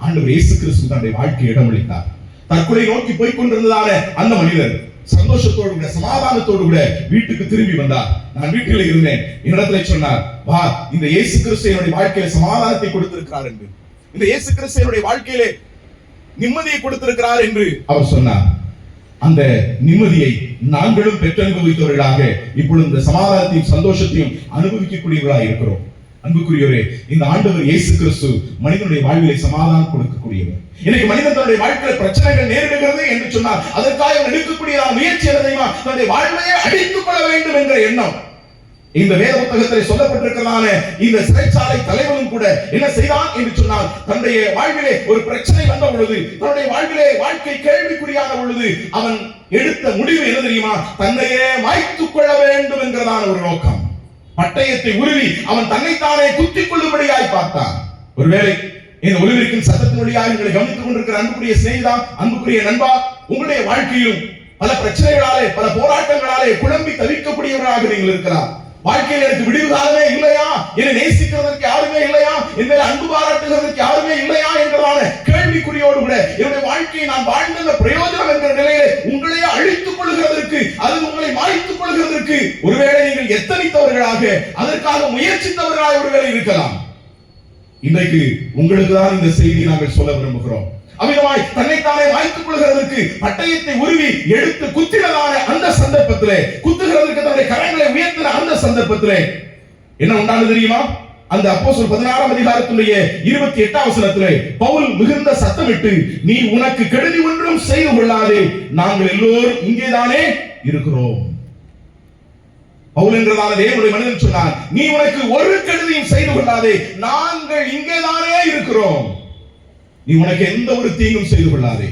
ஆண்டவர் இயேசு கிறிஸ்து தன்னுடைய வாழ்க்கையை இடமளித்தார். தற்கொலை நோக்கி போய் கொண்டிருந்ததான அந்த மனிதர் சந்தோஷத்தோடு கூட சமாதானத்தோடு கூட வீட்டுக்கு திரும்பி வந்தார். நான் வீட்டில் இருந்தேன், என்னிடத்துல சொன்னார், வா இந்த இயேசு கிறிஸ்து என்னுடைய வாழ்க்கையில சமாதானத்தை கொடுத்திருக்கிறார் என்று, இந்த இயேசு கிறிஸ்து என்னுடைய வாழ்க்கையிலே நிம்மதியை கொடுத்திருக்கிறார் என்று அவர் சொன்னார். அந்த நிம்மதியை நாங்களும் பெற்றனுபவித்தவர்களாக இப்பொழுது இந்த சமாதானத்தையும் சந்தோஷத்தையும் அனுபவிக்கக்கூடியவர்களாக இருக்கிறோம். அன்புக்குரியவரே, இந்த ஆண்டவர் இயேசு கிறிஸ்து மனிதனுடைய வாழ்விலே சமாதானம் கொடுக்கக்கூடியவர். இன்னைக்கு மனிதன் தன்னுடைய வாழ்க்கையில் பிரச்சனைகள் நேரிடுகிறது என்று சொன்னால் அதற்காக எடுக்கக்கூடிய முயற்சி என்ன தெரியுமா? தன்னுடைய வாழ்வையே அழித்துக் கொள்ள வேண்டும் என்ற எண்ணம். இந்த வேத புத்தகத்தில் சொல்லப்பட்டிருக்கிறதான இந்த சிறைச்சாலை தலைவனும் கூட என்ன செய்தான் என்று சொன்னால், தன்னுடைய வாழ்விலே ஒரு பிரச்சனை வந்த பொழுது, தன்னுடைய வாழ்விலே வாழ்க்கை கேள்விக்குறியான பொழுது அவன் எடுத்த முடிவு என்ன தெரியுமா? தன்னையே மாய்த்துக் கொள்ள வேண்டும் என்கிறதான ஒரு நோக்கம். பட்டயத்தை உருவி அவன் தன்னைத்தானே குத்திக் கொள்ளும்படியாய் பார்த்தான். ஒருவேளை இந்த ஒலிபெருக்கின் சத்தத்தின் வழியாக உங்களை கவனித்துக் கொண்டிருக்கிற அன்புக்குரிய சிநேகிதா, அன்புக்குரிய நண்பா, உங்களுடைய வாழ்க்கையிலும் பல பிரச்சனைகளாலே பல போராட்டங்களாலே குழம்பி தவிக்கக்கூடியவராக நீங்கள் இருக்கலாம். வாழ்க்கையில் எனக்கு விடிவு காலமே இல்லையா, என்னை நேசிக்கிறதற்கு யாருமே இல்லையா, என்னை அன்பு பாராட்டுகிறதற்கு யாருமே இல்லையா என்கிறதான கேள்விக்குறியோடு கூட என்னுடைய வாழ்க்கையை நான் வாழ்ந்த பிரயோஜனம் என்கிற நிலையிலே உங்களையே அழித்துக் கொள்கிறதற்கு, அது உங்களை மாய்த்துக் கொள்கிறதற்கு ஒருவேளை நீங்கள் எத்தனித்தவர்களாக அதற்காக முயற்சித்தவர்களாக ஒருவேளை இருக்கலாம். இன்றைக்கு உங்களுக்கு தான் இந்த செய்தி நாங்கள் சொல்ல விரும்புகிறோம். அமிதமாய் தன்னைத்தானே மாய்த்துக் கொள்கிறதற்கு பட்டயத்தை உருவி எடுத்து குத்தினதான அந்த சந்தர்ப்பத்திலே, குத்துகிறதற்கு தன்னுடைய கரங்களை உயர்த்தின அந்த சந்தர்ப்பத்திலே என்ன உண்டானது தெரியுமா? அந்த அப்போஸ்தலர் 16ஆம் அதிகாரத்துடைய 28ஆம் வசனத்திலே பவுல் மிகுந்த சத்தமிட்டு, நீ உனக்கு கெடுதி ஒன்றும் செய்து கொள்ளாதே, நாங்கள் எல்லோரும் இங்கேதானே இருக்கிறோம். பவுல் என்றதான தேவனுடைய மனிதன் சொன்னார், நீ உனக்கு ஒரு கெடுதியும் செய்து கொள்ளாதே, நாங்கள் இங்கேதானே இருக்கிறோம். நீ உனக்கு எந்த ஒரு தீங்கும் செய்து கொள்ளாதே,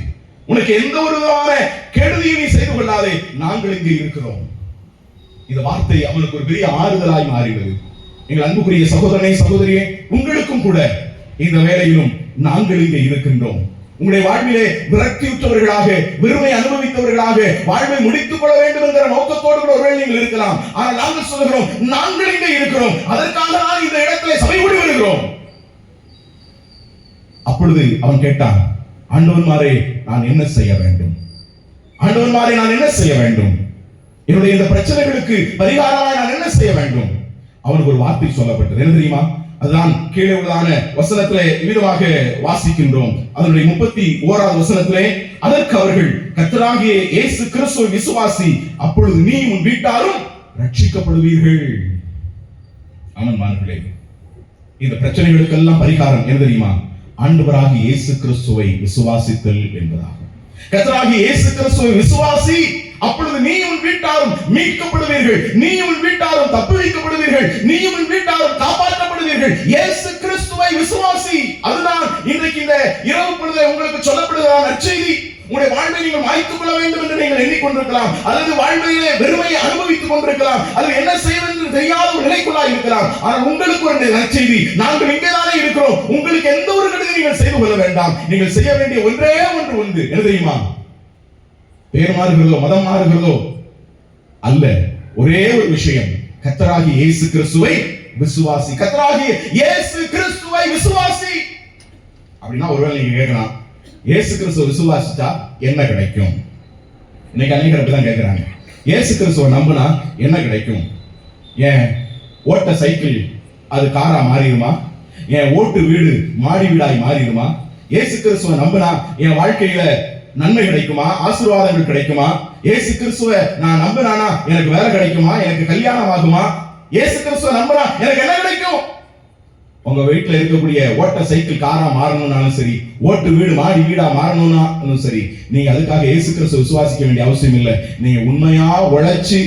உனக்கு எந்த ஒரு விதமான கெடுதியும் நீ செய்து கொள்ளாதே, நாங்கள் இங்கே இருக்கிறோம். இந்த வார்த்தை அவனுக்கு ஒரு பெரிய ஆறுதலாய் மாறினது. எங்கள் அன்புக்குரிய சகோதரனே சகோதரியே, உங்களுக்கும் கூட இந்த வேளையிலும் நாங்கள் இங்கே இருக்கின்றோம். உங்களுடைய வாழ்விலே விரக்தியுற்றவர்களாக, வெறுமை அனுபவித்தவர்களாக வாழ்வை முடித்துக் கொள்ள வேண்டும் என்கிற நோக்கத்தோடு கூட ஒருவேளை நீங்கள் இருக்கலாம். ஆனால் நாங்கள் சொல்லுகிறோம், நாங்கள் இங்கே இருக்கிறோம், அதற்காக நான் இந்த இடத்திலே சபை கூடி வருகிறோம். அப்பொழுது அவன் கேட்டான், ஆண்டவன்மாரே நான் என்ன செய்ய வேண்டும்? ஆண்டவன்மாரே நான் என்ன செய்ய வேண்டும்? என்னுடைய இந்த பிரச்சனைகளுக்கு பரிகாரமாய் நான் என்ன செய்ய வேண்டும்? அவனுக்கு ஒரு வார்த்தை சொல்லப்பட்டது. என்ன தெரியுமா? அதுதான் கீழே உள்ளதான வசனத்திலே விதமாக வாசிக்கின்றோம். அதனுடைய 31வது வசனத்திலே, அதற்கு அவர்கள், கர்த்தராகிய இயேசு கிறிஸ்துவை விசுவாசி, அப்பொழுது நீ உன் வீட்டாரும் ரட்சிக்கப்படுவீர்கள். ஆமென்மார்களே, இந்த பிரச்சனைகளுக்கெல்லாம் பரிகாரம் என்ன தெரியுமா? ஆண்டவராகிய இயேசு கிறிஸ்துவை விசுவாசித்தல் என்பதாகும். கர்த்தராகிய இயேசு கிறிஸ்துவை விசுவாசி, அப்பொழுது நீ உன் வீட்டாரும் மீட்கப்படுவீர்கள், நீ உன் வீட்டாரும் தப்புவிக்கப்படுவீர்கள், நீ உன் வீட்டாரும் காப்பாற்றப்படுவீர்கள். இயேசு கிறிஸ்துவை விசுவாசி. அதுதான் இன்றைக்கு இந்த இரவு பொழுது உங்களுக்கு சொல்லப்படுகிற நற்செய்தி. உங்களுடைய வாழ்வை நீங்கள் மாய்த்துக் கொள்ள வேண்டும் என்று நீங்கள் எண்ணிக்கொண்டிருக்கலாம், அல்லது வாழ்வையிலே வெறுமையை அனுபவித்துக் கொண்டிருக்கலாம், அல்லது என்ன செய்வது என்று தெரியாத ஒரு நிலைக்குள்ளாக இருக்கலாம். ஆனால் உங்களுக்கு ஒரு நற்செய்தி, நாங்கள் இங்கேதானே இருக்கிறோம், உங்களுக்கு எந்த ஒரு கெடுதி நீங்கள் செய்து கொள்ள வேண்டாம். நீங்கள் செய்ய வேண்டிய ஒன்றே ஒன்று உண்டு. என்ன தெரியுமா? பேர் மாறுகிறதோ மதம் மாறுகிறதோ அல்ல, ஒரே ஒரு விஷயம், கர்த்தராகிய இயேசு கிறிஸ்துவை விசுவாசி. கர்த்தராகிய இயேசு கிறிஸ்துவை விசுவாசி. அப்படின்னா ஒருவேளை நீங்க கேட்கலாம், இயேசு கிறிஸ்துவை விசுவாசிச்சா என்ன கிடைக்கும்? இன்னைக்கு அநேகர் அப்படிதான் கேட்கிறாங்க. இயேசு கிறிஸ்துவை நம்பினா என்ன கிடைக்கும்? ஏன் ஓட்ட சைக்கிள் அது காரா மாறிடுமா? என் ஓட்டு வீடு மாடி வீடாய் மாறிடுமா? இயேசு கிறிஸ்துவை நம்பினா என் வாழ்க்கையில நன்மை கிடைக்குமா? ஆசீர்வாதங்கள் கிடைக்குமா? இயேசு கிறிஸ்துவை நான் நம்பினானா எனக்கு வேலை கிடைக்குமா? எனக்கு கல்யாணம் ஆகுமா? இயேசு கிறிஸ்துவை நம்பினா எனக்கு என்ன கிடைக்கும்? உங்க வீட்டுல இருக்கக்கூடிய ஓட்ட சைக்கிள் காரா மாறணும்னாலும் சரி, ஓட்டு வீடு மாடி வீடா மாறணும்னாலும் சரி, நீங்க அதுக்காக இயேசு கிறிஸ்துவை விசுவாசிக்க வேண்டிய அவசியம் இல்லை. நீங்க உண்மையா உழைச்சு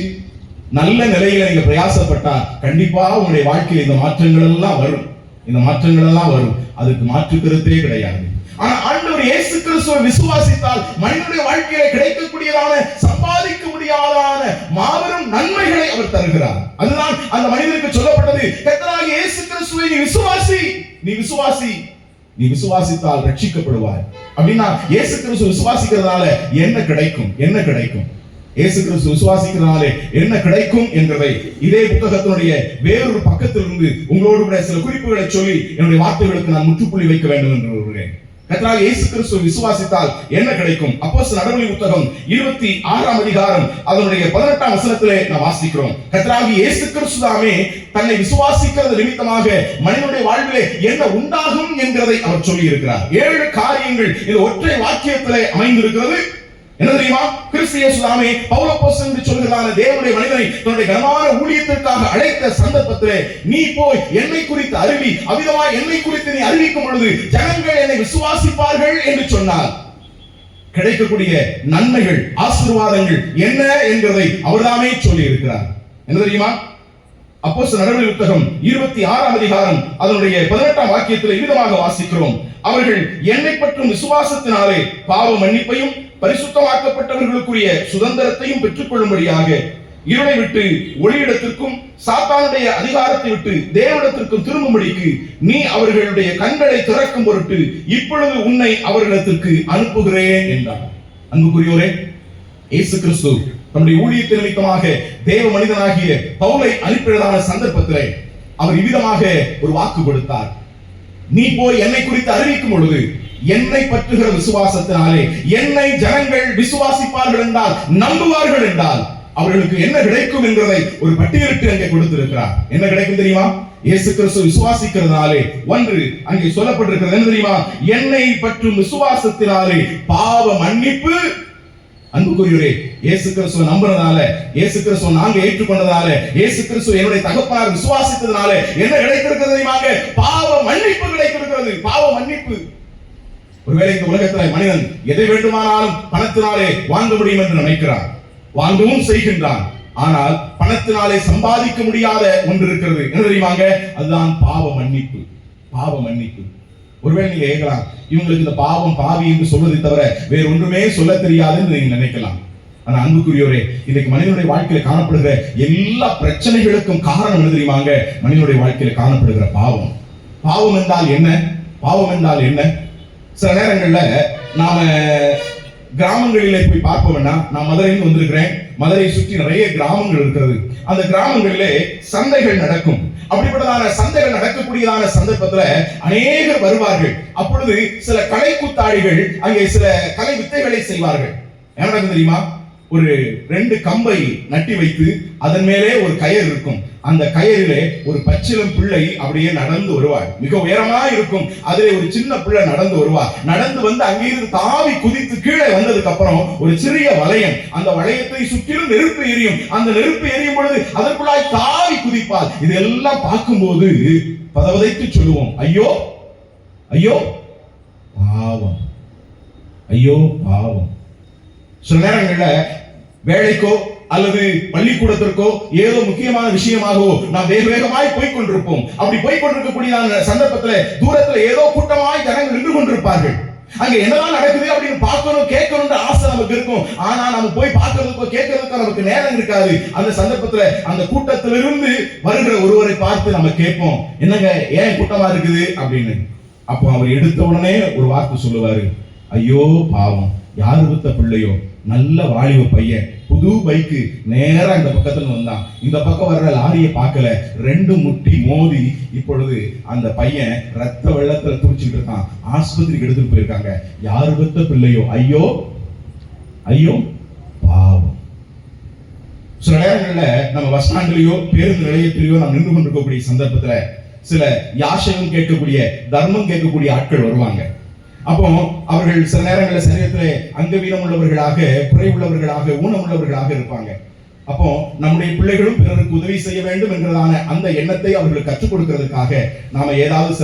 நல்ல நிலையில நீங்க பிரயாசப்பட்டா கண்டிப்பா உங்களுடைய வாழ்க்கையில் இந்த மாற்றங்கள் எல்லாம் வரும். இந்த மாற்றங்கள் எல்லாம் வரும். அதுக்கு மாற்று கருத்தே கிடையாது. ஆனா ஆண்டவர் இயேசு கிறிஸ்துவை விசுவாசித்தால் மனிதனுடைய வாழ்க்கையில கிடைக்கக்கூடியதான, சம்பாதிக்க முடியாதான மாபெரும் நன்மைகளை அவர் தருகிறார். அதுதான் அந்த மனிதனுக்கு சொல்லப்பட்டது, கர்த்தராகிய இயேசு கிறிஸ்துவை நீ விசுவாசி, நீ விசுவாசி, நீ விசுவாசித்தால் ரட்சிக்கப்படுவாய். அப்படின்னா இயேசு கிறிஸ்துவை விசுவாசிக்கிறதுனால என்ன கிடைக்கும்? என்ன கிடைக்கும்? இயேசு கிறிஸ்து விசுவாசிக்கிறதுனாலே என்ன கிடைக்கும் என்பதை இதே புத்தகத்தினுடைய வேறொரு பக்கத்திலிருந்து உங்களோடு கூட சில குறிப்புகளை சொல்லி என்னுடைய வார்த்தைகளுக்கு நான் முற்றுப்புள்ளி வைக்க வேண்டும் என்று விரும்புகிறேன். கர்த்தராகிய இயேசு கிறிஸ்துவை விசுவாசித்தால் என்ன கிடைக்கும்? அப்போஸ்தலர் நடவடிக்கை புத்தகம் 26ஆம் அதிகாரம் அதனுடைய 18ஆம் வசனத்திலே நாம் வாசிக்கிறோம். கர்த்தராகிய இயேசு கிறிஸ்து தாமே தன்னை விசுவாசிக்கிறது நிமித்தமாக மனிதனுடைய வாழ்விலே என்ன உண்டாகும் என்கிறதை அவர் சொல்லி இருக்கிறார். 7 காரியங்கள் இந்த ஒற்றை வாக்கியத்திலே அமைந்திருக்கிறது. என்ன தெரியுமா? கிறிஸ்து இயேசு தாமே பவுல் அப்போஸ்தலன் என்று சொல்கிறான தேவனுடைய மனிதனை தன்னுடைய கனமான ஊழியத்திற்காக அழைத்த சந்தர்ப்பத்திலே, நீ போய் என்னை குறித்து அறிவி, அவ்விதமாய் என்னை குறித்து நீ அறிவிக்கும் பொழுது ஜனங்கள் என்னை விசுவாசிப்பார்கள் என்று சொன்னார். கிடைக்கக்கூடிய நன்மைகள், ஆசீர்வாதங்கள் என்ன என்கிறதை அவர்தாமே சொல்லி இருக்கிறார். என்ன தெரியுமா? அப்போஸ்தலர் நடவடிக்கை புத்தகம் 26ஆம் அதிகாரம் அதனுடைய 18ஆம் வாக்கியத்தில் விதமாக வாசிக்கிறோம். அவர்கள் என்னை பற்றும் விசுவாசத்தினாலே பாவ மன்னிப்பையும் பரிசுத்தமாக்கப்பட்டவர்களுக்குரிய சுதந்திரத்தையும் பெற்றுக் கொள்ளும்படியாக இருளை விட்டு ஒளியிடத்திற்கும் சாத்தானுடைய அதிகாரத்தை விட்டு தேவனிடத்திற்கும் திரும்பும்படிக்கு நீ அவர்களுடைய கண்களை திறக்கும் பொருட்டு இப்பொழுது உன்னை அவர்களிடத்திற்கு அனுப்புகிறேன் என்றார். அன்புக்குரியோரே, இயேசு கிறிஸ்து தம்முடைய ஊழியத்தின் நிமித்தமாக தேவ மனிதனாகிய பவுலை அனுப்பினதான சந்தர்ப்பத்திலே அவர் இவ்விதமாக ஒரு வாக்கு கொடுத்தார். நீ போய் என்னை குறித்து அறிவிக்கும் பொழுது என்னை பற்றுகிற விசுவாசத்தினாலே என்னை ஜனங்கள் விசுவாசிப்பார்கள் என்றால், நம்புவார்கள் என்றால் அவர்களுக்கு என்ன கிடைக்கும் என்கிறதை ஒரு பட்டியலிட்டு அங்கே கொடுத்திருக்கிறார். என்ன கிடைக்கும் தெரியுமா? இயேசு கிறிஸ்து விசுவாசிக்கிறதுனாலே ஒன்று அங்கே சொல்லப்பட்டிருக்கிறது. என்ன தெரியுமா? என்னை பற்றும் விசுவாசத்தினாலே பாவ மன்னிப்பு. அன்புக்குரியோரே, இயேசு கிறிஸ்துவை நம்புறதால, இயேசு கிறிஸ்துவை நாங்க ஏற்றுக்கொண்டதால, இயேசு கிறிஸ்துவை என்னுடைய தகப்பனார் விசுவாசித்ததனால என்ன கிடைத்திருக்கிறது தெரியுமா? பாவ மன்னிப்பு கிடைத்திருக்கிறது. பாவ மன்னிப்பு. ஒருவேளை இந்த உலகத்தில் மனிதன் எதை வேண்டுமானாலும் பணத்தினாலே வாங்க முடியும் என்று நினைக்கிறான், வாங்கவும் செய்கின்றான். ஆனால் பணத்தினாலே சம்பாதிக்க முடியாத ஒன்று இருக்கிறது. என்ன தெரியுமாங்க? அதுதான் பாவ மன்னிப்பு. பாவ மன்னிப்பு. ஒருவேளை நீங்க கேட்கலாம், இவங்களுக்கு இந்த பாவம் பாவி என்று சொல்வதை தவிர வேற ஒன்றுமே சொல்ல தெரியாது என்று நீங்க நினைக்கலாம். ஆனா அன்புக்குரியோரே, இன்னைக்கு மனிதனுடைய வாழ்க்கையில காணப்படுகிற எல்லா பிரச்சனைகளுக்கும் காரணம் என்ன தெரியுமாங்க? மனிதனுடைய வாழ்க்கையில காணப்படுகிற பாவம். பாவம் என்றால் என்ன? பாவம் என்றால் என்ன? சில நேரங்கள்ல நாம கிராமங்களிலே போய் பார்ப்போம்னா, நான் மதுரையிலிருந்து வந்திருக்கிறேன். மதுரையை சுற்றி நிறைய கிராமங்கள் இருக்கிறது. அந்த கிராமங்களிலே சந்தைகள் நடக்கும். அப்படிப்பட்டதான சந்தைகள் நடக்கக்கூடியதான சந்தர்ப்பத்துல அநேகர் வருவார்கள். அப்பொழுது சில கலை கூத்தாடிகள் அங்கே சில கலை வித்தைகளை செய்வார்கள். என்ன நடக்கும் தெரியுமா? ஒரு 2 கம்பை நட்டி வைத்து அதன் மேலே ஒரு கயிறு இருக்கும். அந்த கயிறிலே ஒரு பச்சிளம் பிள்ளை அப்படியே நடந்து வருவாள். மிக உயரமா இருக்கும். அதிலே ஒரு சின்ன பிள்ளை நடந்து வருவார். நடந்து வந்து அங்கிருந்து தாவி குதித்து கீழே வந்ததுக்கு அப்புறம் ஒரு சிறிய வளையம், அந்த வளையத்தை சுற்றிலும் நெருப்பு எரியும். அந்த நெருப்பு எரியும் பொழுது அதற்குள்ளாய் தாவி குதிப்பாள். இதெல்லாம் பார்க்கும்போது பதவதைத்து சொல்லுவோம், ஐயோ ஐயோ பாவம், ஐயோ பாவம். சில நேரங்கள்ல வேலைக்கோ அல்லது பள்ளிக்கூடத்திற்கோ ஏதோ முக்கியமான விஷயமாகவோ நாம் வேக வேகமாய் போய்கொண்டிருப்போம். அப்படி போய்கொண்டிருக்கக்கூடிய சந்தர்ப்பத்தில் தூரத்தில் ஏதோ கூட்டமாய் ஜனங்கள் நின்று கொண்டிருப்பார்கள். அங்க என்னதான் நடக்குது அப்படின்னு பார்க்கணும் கேட்கணும்ன்ற ஆசை நமக்கு இருக்கும். ஆனா நம்ம போய் பார்க்கறதுக்கோ கேட்கறதுக்கோ நமக்கு நேரம் இருக்காது. அந்த சந்தர்ப்பத்துல அந்த கூட்டத்திலிருந்து வருகிற ஒருவரை பார்த்து நம்ம கேட்போம், என்னங்க ஏன் கூட்டமா இருக்குது அப்படின்னு. அப்போ அவர் எடுத்த உடனே ஒரு வார்த்தை சொல்லுவாரு, ஐயோ பாவம், யாரு வித்த பிள்ளையோ, நல்ல வாலிப பையன், புது பைக்கு, நேரா இந்த பக்கத்துல வந்தான். இந்த பக்கம் வர்ற லாரியை பார்க்கல, 2 முட்டி மோதி இப்பொழுது அந்த பையன் ரத்த வெள்ளத்துல துடிச்சுட்டு இருக்கான். ஆஸ்பத்திரிக்கு எடுத்துட்டு போயிருக்காங்க. யாரு வித்த பிள்ளையோ, ஐயோ ஐயோ பாவம். சில நேரங்கள்ல நம்ம பஸ் ஸ்டாண்ட்லயோ பேருந்து நிலையத்திலேயோ நாம் நின்று கொண்டிருக்கக்கூடிய சந்தர்ப்பத்துல சில யாசகம் கேட்கக்கூடிய, தர்மம் கேட்கக்கூடிய ஆட்கள் வருவாங்க. அப்போ அவர்கள் சில நேரங்களில் சரீரத்திலே அங்கவீனம் உள்ளவர்களாக, குறைவுள்ளவர்களாக, ஊனமுள்ளவர்களாக இருப்பாங்க. அப்போ நம்முடைய பிள்ளைகளும் பிறருக்கு உதவி செய்ய வேண்டும் என்கிறதான அந்த எண்ணத்தை அவர்களுக்கு கற்றுக் கொடுக்கிறதுக்காக நாம ஏதாவது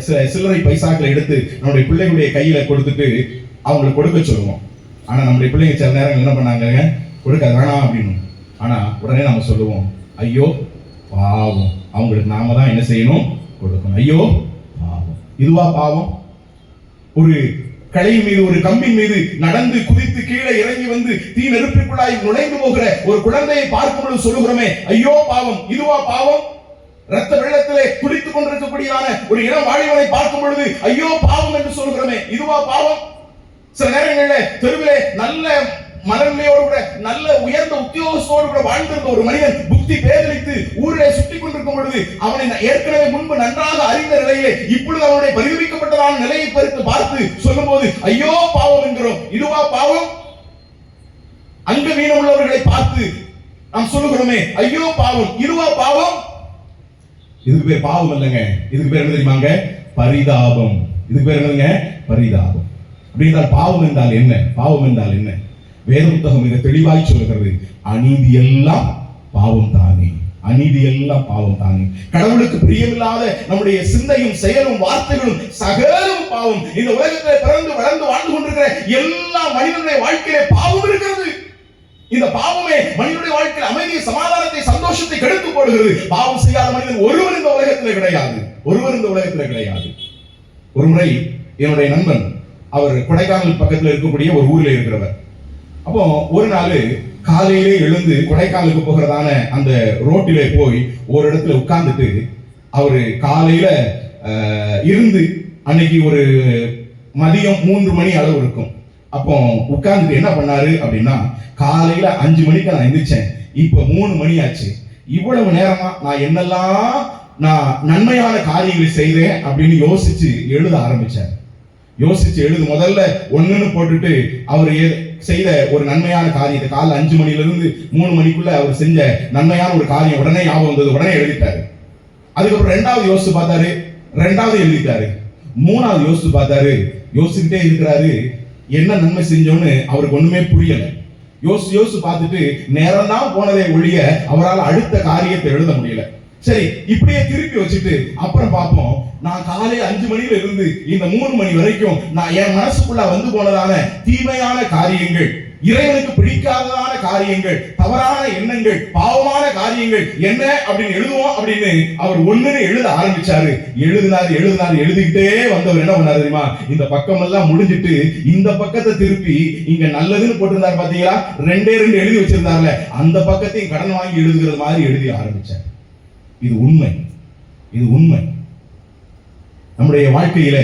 சில சில்லறை பைசாக்களை எடுத்து நம்முடைய பிள்ளைகளுடைய கையில கொடுத்துட்டு அவங்களுக்கு கொடுக்க சொல்லுவோம். ஆனா நம்முடைய பிள்ளைங்க சில நேரங்கள் என்ன பண்ணாங்க, கொடுக்க வேணாம் அப்படின்னு. ஆனா உடனே நம்ம சொல்லுவோம், ஐயோ பாவம், அவங்களுக்கு நாம தான் என்ன செய்யணும், கொடுக்கணும். ஐயோ பாவம். இதுவா பாவம்? ஒரு கலை மீது, ஒரு கம்பின் மீது நடந்து குதித்து கீழே இறங்கி வந்து தீ நெருப்பிற்குள்ளாய் நுழைந்து போகிற ஒரு குழந்தையை பார்க்கும் பொழுது சொல்லுகிறோமே, ஐயோ பாவம். இதுவா பாவம்? ரத்த வெள்ளத்திலே துடித்துக் கொண்டிருக்கக்கூடியதான ஒரு இளம் வாலிபனை பார்க்கும் பொழுது ஐயோ பாவம் என்று சொல்லுகிறோமே, இதுவா பாவம்? சில நேரங்களில் தெருவிலே நல்ல மனநிலையோடு கூட, நல்ல உயர்ந்த உத்தியோகத்தோடு கூட வாழ்ந்திருந்த ஒரு மனிதன் புத்தி பேதலித்து ஊரிலே சுற்றி கொண்டிருக்கும் பொழுது அவனை ஏற்கனவே முன்பு நன்றாக அறிந்த நிலையிலே இப்பொழுது அவனுடைய பரிதவிக்கப்பட்டதான நிலையை பார்த்து சொல்லும் போது ஐயோ பாவம் என்கிறோம். இதுவா பாவம்? அங்கவீனம் உள்ளவர்களை பார்த்து நாம் சொல்லுகிறோமே, ஐயோ பாவம். இதுவா பாவம்? இதுக்கு பேர் பாவம் இல்லைங்க. இதுக்கு பேர் என்ன தெரியுமாங்க? பரிதாபம். இதுக்கு பேர் என்னங்க? பரிதாபம். அப்படின்னா பாவம் என்றால் என்ன? பாவம் என்றால் என்ன? வேத புத்தகம் மிக தெளிவாய் சொல்லுகிறது, அநீதி எல்லாம் பாவம் தானே, அநீதி எல்லாம் பாவம் தானே. கடவுளுக்கு பிரியமில்லாத நம்முடைய சிந்தையும் செயலும் வார்த்தைகளும் சகலம் பாவம். இந்த உலகத்தில் பிறந்து வளர்ந்து வாழ்ந்து கொண்டிருக்கிற எல்லா மனிதனுடைய வாழ்க்கையிலே பாவம் இருக்கிறது. இந்த பாவமே மனிதனுடைய வாழ்க்கையில் அமைதியை, சமாதானத்தை, சந்தோஷத்தை கெடுத்து போடுகிறது. பாவம் செய்யாத மனிதன் ஒருவர் இந்த உலகத்தில் கிடையாது, ஒருவர் இந்த உலகத்தில் கிடையாது. ஒரு முறை என்னுடைய நண்பன், அவர் கொடைக்கானல் பக்கத்தில் இருக்கக்கூடிய ஒரு ஊரில் இருக்கிறவர். அப்போ ஒரு நாள் காலையிலே எழுந்து கொடைக்கானலுக்கு போகிறதான அந்த ரோட்டிலே போய் ஒரு இடத்துல உட்கார்ந்துட்டு அவரு காலையில இருந்து, அன்னைக்கு ஒரு மதியம் 3 மணி அளவு இருக்கும். அப்போ உட்கார்ந்துட்டு என்ன பண்ணாரு அப்படின்னா, காலையில 5 மணிக்கு நான் எந்திரிச்சேன், இப்ப 3 மணி ஆச்சு, இவ்வளவு நேரமா நான் என்னெல்லாம் நன்மையான காரியங்களை செய்தேன் அப்படின்னு யோசிச்சு எழுத ஆரம்பிச்சார். யோசிச்சு எழுது முதல்ல 1ன்னு போட்டுட்டு அவர் செய்த ஒரு நன்மையான காரியத்தை, காலை 5 மணிலிருந்து 3 மணிக்குள்ள அவர் செஞ்ச நன்மையான ஒரு காரியம் உடனே ஞாபகம் வந்தது, உடனே எழுதிட்டாரு. அதுக்கப்புறம் 2வது யோசிச்சு பார்த்தாரு, 2வது எழுதிட்டாரு. 3வது யோசிச்சு பார்த்தாரு, யோசிச்சுக்கிட்டே இருக்கிறாரு. என்ன நன்மை செஞ்சோன்னு அவருக்கு ஒண்ணுமே புரியல. யோசிச்சு பார்த்துட்டு நேரம் தான் போனதை ஒழிய அவரால் அடுத்த காரியத்தை எழுத முடியல. சரி, இப்படியே திருப்பி வச்சுட்டு அப்புறம் பார்ப்போம், நான் காலை 5 மணியில இருந்து இந்த 3 மணி வரைக்கும் நான் என் மனசுக்குள்ள வந்து போனதான தீமையான காரியங்கள், இறைவனுக்கு பிடிக்காததான காரியங்கள், தவறான எண்ணங்கள், பாவமான காரியங்கள் என்ன அப்படின்னு எழுதுவோம் அப்படின்னு அவர் 1ன்னு எழுத ஆரம்பிச்சாரு. எழுதிக்கிட்டே வந்தவர் என்ன பண்ணாரு தெரியுமா, இந்த பக்கம் எல்லாம் முடிஞ்சிட்டு இந்த பக்கத்தை திருப்பி இங்க நல்லதுன்னு போட்டிருந்தாரு பாத்தீங்களா, 2 எழுதி வச்சிருந்தாருல, அந்த பக்கத்தையும் கடன் வாங்கி எழுதுகிற மாதிரி எழுதி ஆரம்பிச்சார். இது உண்மை, இது உண்மை. நம்முடைய வாழ்க்கையில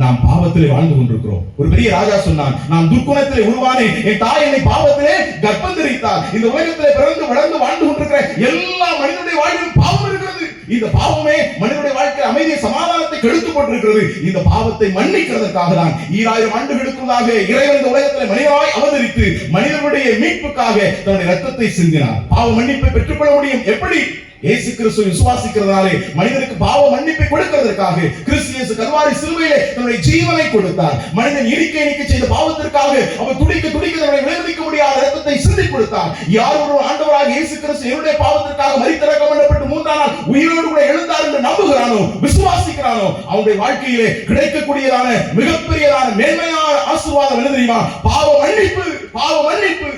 நாம் பாவத்திலே வாழ்ந்து கொண்டிருக்கிறோம். ஒரு பெரிய ராஜா சொன்னான், நான் துர்க்குணத்திலே உருவானேன், என் தாய் என்னை பாவத்திலே கர்ப்பம் தரித்தாள். இந்த உலகத்திலே பிறந்து வளர்ந்து வாழ்ந்து கொண்டிருக்கிற எல்லா மனிதனுடைய வாழ்விலும் பாவம் இருக்கிறது. இந்த பாவமே மனிதனுடைய வாழ்க்கை அமைதியை சமாதானத்தை கெடுத்துக் கொண்டிருக்கிறது. இந்த பாவத்தை மன்னிக்கிறதற்காக தான் 2000 ஆண்டுகளுக்குள்ளாக இறைவன் இந்த உலகத்தில் மனிதனாய் அவதரித்து மனிதனுடைய மீட்புக்காக தன்னுடைய ரத்தத்தை சிந்தினார். பாவ மன்னிப்பை பெற்றுக்கொள்ள முடியும் எப்படி? இயேசு கிறிஸ்துவை விசுவாசிக்கிறதாலே மனிதனுக்கு பாவ மன்னிப்பை கொடுக்கிறதற்காக கிறிஸ்து இயேசு கல்வாரி சிலுவையிலே தன்னுடைய ஜீவனை கொடுத்தார். மனிதன் இடிக்க செய்த பாவத்திற்காக அவர் துடிக்க தன்னுடைய விளைவிக்க முடியாத ரத்தத்தை சிந்தி கொடுத்தார். யார் ஒரு ஆண்டவராக இயேசு கிறிஸ்து என்னுடைய பாவத்திற்காக மரித்தடக்கம் பண்ணப்பட்டு 3ஆம் நாள் உயிரோடு கூட எழுந்தார் என்று நம்புகிறானோ, விசுவாசிக்கிறானோ, அவனுடைய வாழ்க்கையிலே கிடைக்கக்கூடியதான மிகப்பெரியதான மேன்மையான ஆசீர்வாதம் என்ன தெரியுமா? பாவ மன்னிப்பு. பாவ மன்னிப்பு.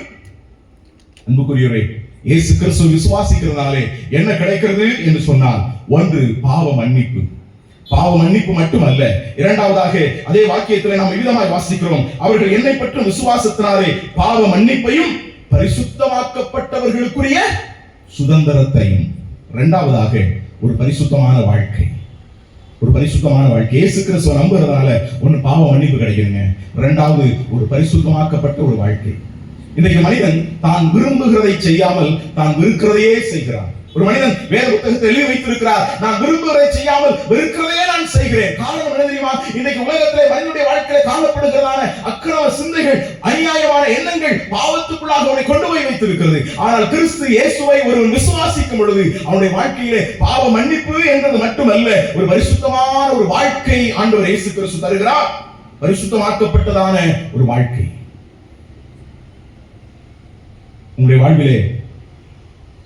அன்புக்குரியவரே, இயேசு கிறிஸ்துவை விசுவாசிக்கிறதாலே என்ன கிடைக்கிறது என்று சொன்னால், ஒன்று பாவ மன்னிப்பு. பாவ மன்னிப்பு மட்டுமல்ல, இரண்டாவதாக அதே வாக்கியத்தில் நாம் விதமாய் வாசிக்கிறோம், அவர்கள் என்னை பற்றும் விசுவாசத்தினாலே பாவ மன்னிப்பையும் பரிசுத்தமாக்கப்பட்டவர்களுக்குரிய சுதந்திரத்தையும். இரண்டாவதாக ஒரு பரிசுத்தமான வாழ்க்கை. ஒரு பரிசுத்தமான வாழ்க்கை. இயேசு கிறிஸ்துவை நம்புறதுனால ஒன்னு பாவ மன்னிப்பு கிடைக்குதுங்க. இரண்டாவது ஒரு பரிசுத்தமாக்கப்பட்ட ஒரு வாழ்க்கை. இன்றைக்கு மனிதன் தான் விரும்புகிறதை செய்யாமல் தான் வெறுக்கிறதையே செய்கிறான். ஒரு மனிதன் வேத புத்தகத்தை எழுதி வைத்திருக்கிறார், நான் விரும்புகிறதை செய்யாமல் வெறுக்கிறதையே நான் செய்கிறேன். காரணம் என்ன தெரியுமா? இன்றைக்கு உலகத்திலே மனிதனுடைய வாழ்க்கையில காணப்படுகிறதான அக்கிரம சிந்தைகள், அநியாயமான எண்ணங்கள் பாவத்துக்குள்ளாக அவனை கொண்டு போய் வைத்திருக்கிறது. ஆனால் கிறிஸ்து இயேசுவை ஒருவன் விசுவாசிக்கும் பொழுது அவனுடைய வாழ்க்கையிலே பாவ மன்னிப்பு என்றது மட்டுமல்ல, ஒரு பரிசுத்தமான ஒரு வாழ்க்கை ஆண்டவர் இயேசு கிறிஸ்து தருகிறார். பரிசுத்தமாக்கப்பட்டதான ஒரு வாழ்க்கை. உங்களுடைய வாழ்விலே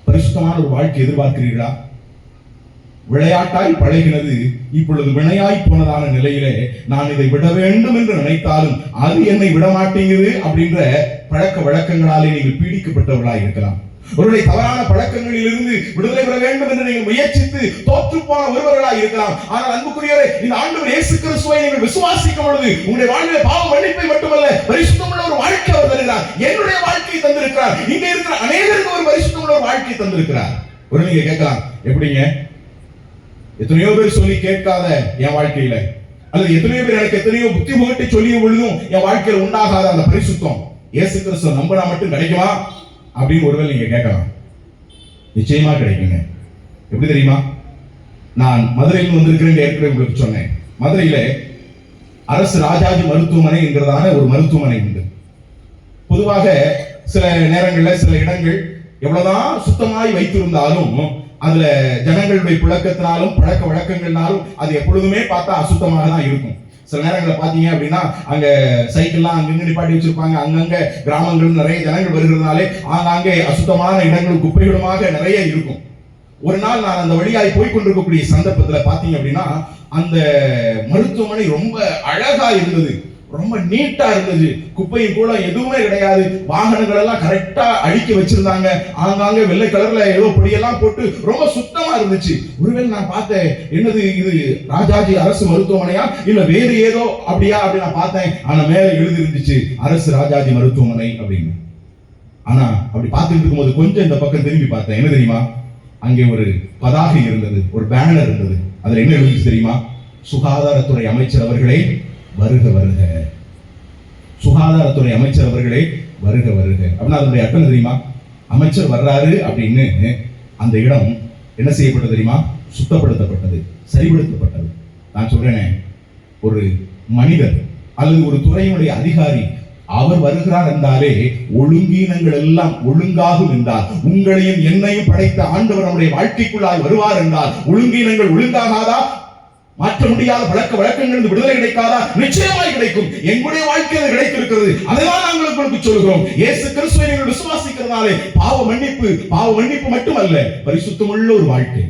பரிசுத்தமான ஒரு வாழ்க்கை எதிர்பார்க்கிறீர்களா? விளையாட்டாய் பழகினது இப்பொழுது வினையாய் போனதான நிலையிலே நான் இதை விட வேண்டும் என்று நினைத்தாலும் அது என்னை விடமாட்டேங்குது அப்படின்ற பழக்க வழக்கங்களாலே நீங்கள் பீடிக்கப்பட்டவர்களாய் இருக்கலாம். ஒருவருடைய தவறான பழக்கங்களிலிருந்து விடுதலை பெற வேண்டும் என்று நீங்கள் முயற்சித்து தோற்று போன ஒருவர்களாக இருக்கலாம். ஆனால் அன்புக்குரியவரே, இந்த ஆண்டவர் இயேசு கிறிஸ்துவை நீங்கள் விசுவாசிக்கும் பொழுது உங்களுடைய வாழ்விலே பாவ மன்னிப்பை மட்டுமல்ல, பரிசுத்தமுள்ள ஒரு வாழ்க்கை அவர் தருகிறார். என்னுடைய வாழ்க்கையை தந்திருக்கிறார். இங்க இருக்கிற அநேகருக்கு ஒரு பரிசுத்தமுள்ள ஒரு வாழ்க்கையை தந்திருக்கிறார். ஒரு நீங்க கேட்கலாம், எப்படிங்க? எத்தனையோ பேர் சொல்லி கேட்காத என் வாழ்க்கையில, அல்லது எத்தனையோ பேர் எனக்கு எத்தனையோ புத்தி புகட்டி சொல்லிய பொழுதும் என் வாழ்க்கையில் உண்டாகாத அந்த பரிசுத்தம் இயேசு கிறிஸ்துவை நம்பினா மட்டும் கிடைக்குமா அப்படின்னு ஒருவேளை நீங்க கேட்கலாம். நிச்சயமா கிடைக்குங்க. எப்படி தெரியுமா? நான் மதுரையில் வந்திருக்கிறேன் ஏற்கனவே உங்களுக்கு சொன்னேன். மதுரையில அரசு ராஜாஜி மருத்துவமனை என்கிறதான ஒரு மருத்துவமனை உண்டு. பொதுவாக சில நேரங்களில் சில இடங்கள் எவ்வளவுதான் சுத்தமாய் வைத்திருந்தாலும் அதுல ஜனங்களுடைய புழக்கத்தினாலும் பழக்க வழக்கங்கள்னாலும் அது எப்பொழுதுமே பார்த்தா அசுத்தமாக தான் இருக்கும். சில நேரங்களில் பார்த்தீங்க அப்படின்னா அங்க சைக்கிள்லாம் அங்கங்க நிப்பாட்டி வச்சிருப்பாங்க. அங்கங்க கிராமங்கள் நிறைய ஜனங்கள் வருகிறதுனாலே ஆங்காங்கே அசுத்தமான இடங்கள் குப்பைகளுமாக நிறைய இருக்கும். ஒரு நாள் நான் அந்த வழியாய் போய் கொண்டிருக்கக்கூடிய சந்தர்ப்பத்துல பாத்தீங்க அப்படின்னா அந்த மருத்துவமனை ரொம்ப அழகா இருந்தது, ரொம்ப நீட்டா இருந்தது. குப்பையும் கூட எதுவுமே கிடையாது. வாகனங்கள் எல்லாம் கரெக்டா அடுக்கி வச்சிருந்தாங்க. ஆங்காங்க வெள்ளை கலர்ல ஏதோ பொடியெல்லாம் போட்டு ரொம்ப சுத்தமா இருந்துச்சு. ஒருவேளை நான் பார்த்தேன், என்னது இது ராஜாஜி அரசு மருத்துவமனையா இல்ல வேறு ஏதோ அப்படியா அப்படி நான் பார்த்தேன். ஆனா மேல எழுதி இருந்துச்சு அரசு ராஜாஜி மருத்துவமனை அப்படின்னு. ஆனா அப்படி பார்த்துட்டு இருக்கும்போது கொஞ்சம் இந்த பக்கம் திரும்பி பார்த்தேன். என்ன தெரியுமா? அங்கே ஒரு பதாகை இருந்தது, ஒரு பேனர் இருந்தது. அதுல என்ன எழுதிச்சு தெரியுமா? சுகாதாரத்துறை அமைச்சர் அவர்களே வருக வருக. சுகாதாரத்துறை அமைச்சர் அவர்களே வருக வருக அப்படின்னா அதனுடைய அர்த்தம் தெரியுமா? அமைச்சர் வர்றாரு அப்படின்னு அந்த இடம் என்ன செய்யப்பட்டது தெரியுமா? சுத்தப்படுத்தப்பட்டது, சரிபடுத்தப்பட்டது. நான் சொல்றேனே, ஒரு மனிதர் அல்லது ஒரு துறையினுடைய அதிகாரி அவர் வருகிறார் என்றாலே ஒழுங்கீனங்கள் எல்லாம் ஒழுங்காகும் என்றால், உங்களையும் என்னையும் படைத்த ஆண்டவர் நம்முடைய வாழ்க்கைக்குள்ளாய் வருவார் என்றால் ஒழுங்கீனங்கள் ஒழுங்காகாதா? மாற்ற முடியாத பழக்க வழக்கங்கள் விடுதலை கிடைக்காதா? நிச்சயமாய் கிடைக்கும். எங்களுடைய வாழ்க்கையில் கிடைத்திருக்கிறது. அதைதான் நாங்கள் உங்களுக்கு சொல்கிறோம். இயேசு கிறிஸ்துவை நீங்கள் விசுவாசிக்கிறதாலே பாவ மன்னிப்பு மட்டுமல்ல, பரிசுத்தமுள்ள ஒரு வாழ்க்கை.